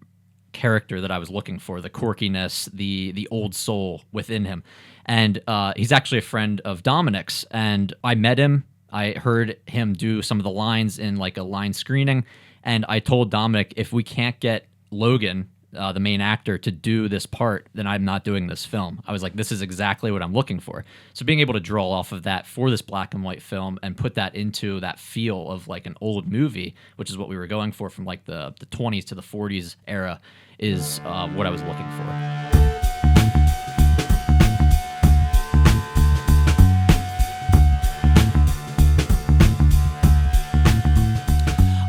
character that I was looking for, the quirkiness, the old soul within him. And he's actually a friend of Dominic's, and I met him. I heard him do some of the lines in like a line screening, and I told Dominic, if we can't get Logan, the main actor, to do this part, then I'm not doing this film. I was like, this is exactly what I'm looking for. So being able to draw off of that for this black and white film and put that into that feel of like an old movie, which is what we were going for from like the 20s to the 40s era, is what I was looking for.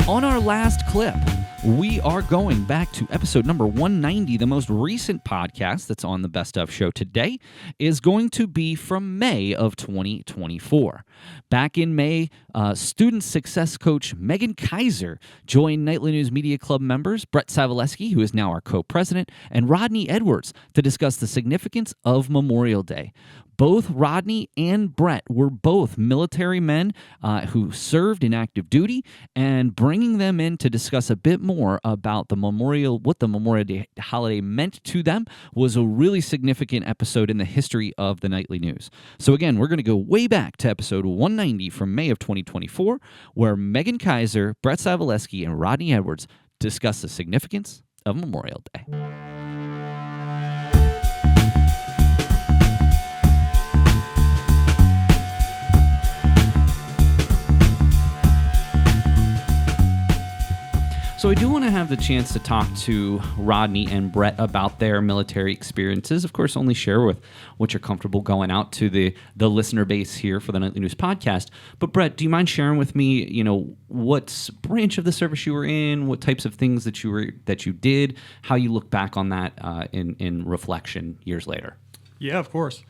On our last clip, we are going back to episode number 190. The most recent podcast that's on the Best Of show today is going to be from May of 2024. Back in May, Student success coach Megan Kaiser joined Nightly News Media Club members Bret Saveleski, who is now our co-president, and Rodney Edwards to discuss the significance of Memorial Day. Both Rodney and Bret were both military men who served in active duty, and bringing them in to discuss a bit more about what the Memorial Day holiday meant to them was a really significant episode in the history of the Nightly News. So again, we're going to go way back to episode 190 from May of 2024, where Megan Kaiser, Bret Saveleski, and Rodney Edwards discuss the significance of Memorial Day. So I do want to have the chance to talk to Rodney and Bret about their military experiences. Of course, only share with what you're comfortable going out to the listener base here for the Nightly News podcast. But Bret, do you mind sharing with me, what branch of the service you were in, what types of things that you did, how you look back on that in reflection years later? Yeah, of course.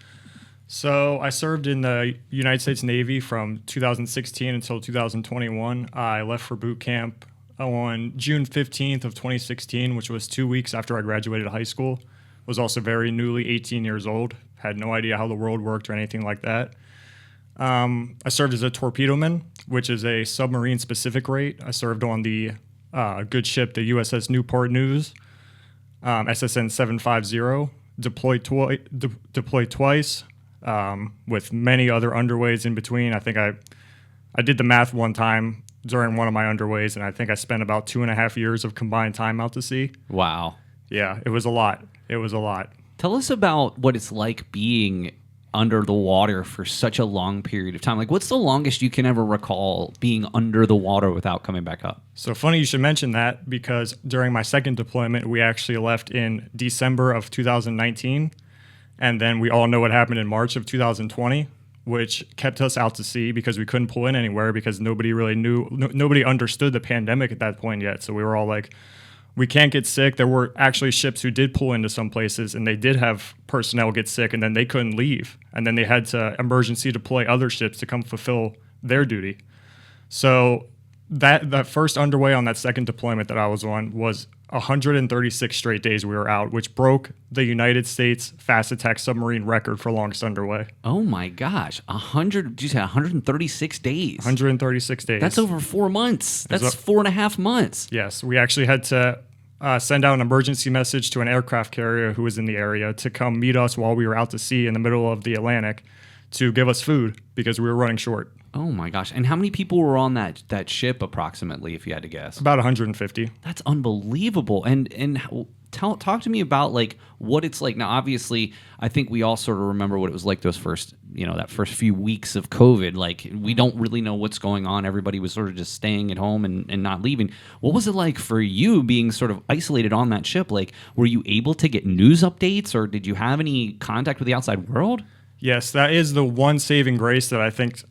So I served in the United States Navy from 2016 until 2021. I left for boot camp on June 15th of 2016, which was 2 weeks after I graduated high school. Was also very newly 18 years old. Had no idea how the world worked or anything like that. I served as a torpedoman, which is a submarine-specific rate. I served on the good ship, the USS Newport News, SSN 750, deployed twice, with many other underways in between. I think I did the math one time during one of my underways, and I think I spent about 2.5 years of combined time out to sea. Wow. Yeah, it was a lot. It was a lot. Tell us about what it's like being under the water for such a long period of time. Like, what's the longest you can ever recall being under the water without coming back up? So funny you should mention that, because during my second deployment, we actually left in December of 2019, and then we all know what happened in March of 2020. Which kept us out to sea because we couldn't pull in anywhere because nobody really knew, nobody understood the pandemic at that point yet. So we were all like, we can't get sick. There were actually ships who did pull into some places, and they did have personnel get sick, and then they couldn't leave. And then they had to emergency deploy other ships to come fulfill their duty. So that first underway on that second deployment that I was on was 136 straight days we were out, which broke the United States fast attack submarine record for longest underway. Oh my gosh. 136 days. 136 days. That's over 4 months. That's 4.5 months. Yes. We actually had to send out an emergency message to an aircraft carrier who was in the area to come meet us while we were out to sea in the middle of the Atlantic to give us food because we were running short. Oh my gosh. And how many people were on that ship approximately, if you had to guess? About 150. That's unbelievable. And talk to me about like what it's like. Now, obviously, I think we all sort of remember what it was like those first, that first few weeks of COVID. Like, we don't really know what's going on. Everybody was sort of just staying at home and not leaving. What was it like for you being sort of isolated on that ship? Like, were you able to get news updates, or did you have any contact with the outside world? Yes, that is the one saving grace that I think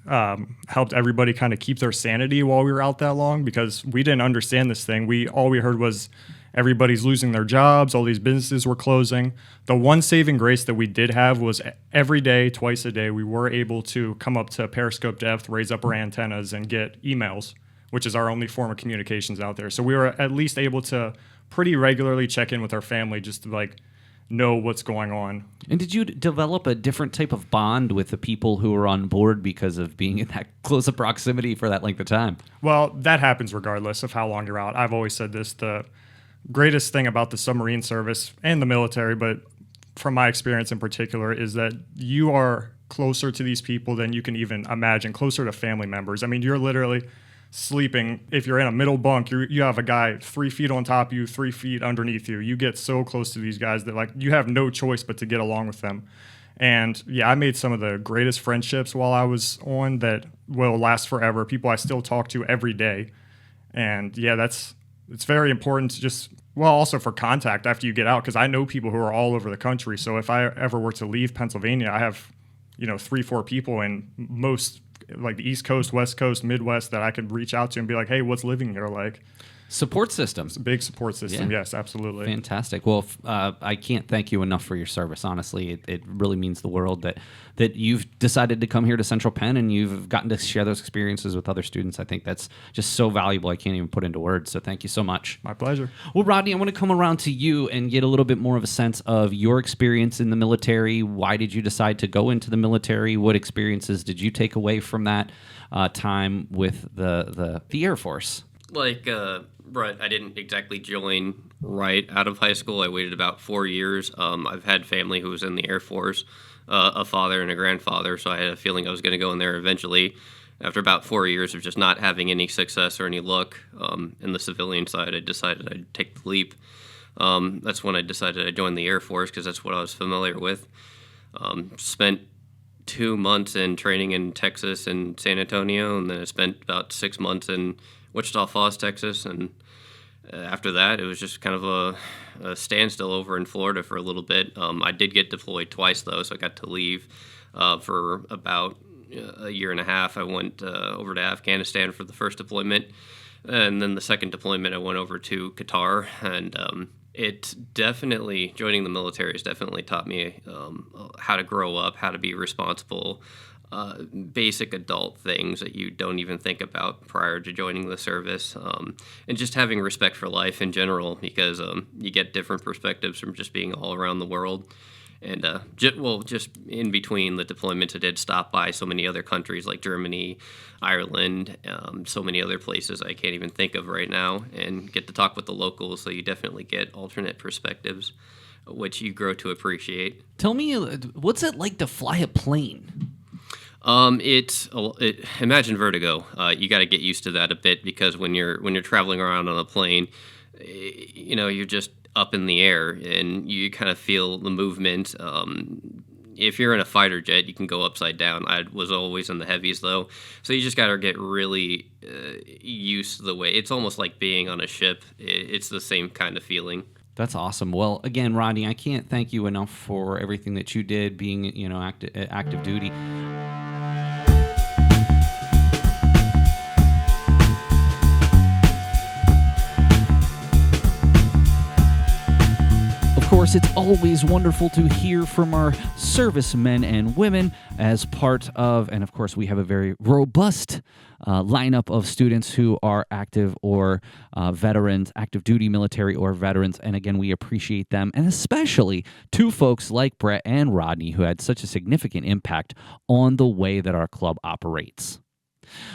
helped everybody kind of keep their sanity while we were out that long, because we didn't understand this thing. All we heard was everybody's losing their jobs, all these businesses were closing. The one saving grace that we did have was every day, twice a day, we were able to come up to periscope depth, raise up our antennas, and get emails, which is our only form of communications out there. So we were at least able to pretty regularly check in with our family just to know what's going on. And did you develop a different type of bond with the people who were on board because of being in that close of proximity for that length of time? Well, that happens regardless of how long you're out. I've always said this, the greatest thing about the submarine service and the military, but from my experience in particular, is that you are closer to these people than you can even imagine, closer to family members. I mean, you're literally sleeping. If you're in a middle bunk, you have a guy 3 feet on top of you, 3 feet underneath you. You get so close to these guys that you have no choice but to get along with them. And yeah, I made some of the greatest friendships while I was on that will last forever. People I still talk to every day. And yeah, it's very important to just, also for contact after you get out, because I know people who are all over the country. So if I ever were to leave Pennsylvania, I have 3-4 people in most, like the East Coast, West Coast, Midwest, that I could reach out to and be like, hey, what's living here like? Support system. It's a big support system. Yeah. Yes, absolutely. Fantastic. Well, I can't thank you enough for your service. Honestly, it really means the world that you've decided to come here to Central Penn and you've gotten to share those experiences with other students. I think that's just so valuable. I can't even put into words. So thank you so much. My pleasure. Well, Rodney, I want to come around to you and get a little bit more of a sense of your experience in the military. Why did you decide to go into the military? What experiences did you take away from that time with the Air Force? Like Bret, I didn't exactly join right out of high school. I waited about 4 years. I've had family who was in the Air Force, a father and a grandfather, so I had a feeling I was going to go in there eventually. After about 4 years of just not having any success or any luck in the civilian side, I decided I'd take the leap. That's when I decided I'd join the Air Force because that's what I was familiar with. Spent 2 months in training in Texas and San Antonio, and then I spent about 6 months in Wichita Falls, Texas, and after that, it was just kind of a standstill over in Florida for a little bit. I did get deployed twice, though, so I got to leave for about a year and a half. I went over to Afghanistan for the first deployment, and then the second deployment, I went over to Qatar, and joining the military has definitely taught me how to grow up, how to be responsible, basic adult things that you don't even think about prior to joining the service, and just having respect for life in general, because you get different perspectives from just being all around the world. And just in between the deployments, I did stop by so many other countries like Germany, Ireland, so many other places I can't even think of right now, and get to talk with the locals, so you definitely get alternate perspectives, which you grow to appreciate. Tell me, what's it like to fly a plane? Imagine vertigo. You got to get used to that a bit, because when you're traveling around on a plane, you're just up in the air and you kind of feel the movement. If you're in a fighter jet, you can go upside down. I was always in the heavies though, so you just got to get really used to the way. It's almost like being on a ship. It's the same kind of feeling. That's awesome. Well, again, Rodney, I can't thank you enough for everything that you did, being active duty. Of course, it's always wonderful to hear from our servicemen and women as part of, and of course, we have a very robust lineup of students who are active or veterans, active duty military or veterans. And again, we appreciate them, and especially two folks like Bret and Rodney who had such a significant impact on the way that our club operates.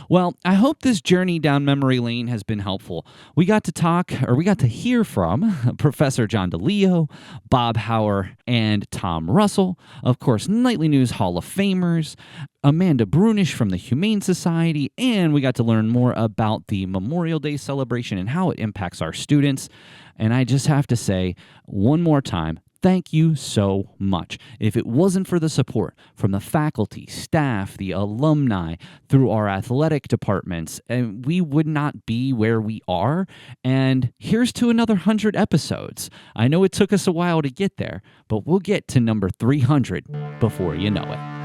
Well, I hope this journey down memory lane has been helpful. We got to hear from Professor John DeLeo, Bob Hauer, and Tom Russell, of course, Nightly News Hall of Famers, Amanda Brunish from the Humane Society, and we got to learn more about the Memorial Day celebration and how it impacts our students. And I just have to say one more time, thank you so much. If it wasn't for the support from the faculty, staff, the alumni, through our athletic departments, we would not be where we are. And here's to another 100 episodes. I know it took us a while to get there, but we'll get to number 300 before you know it.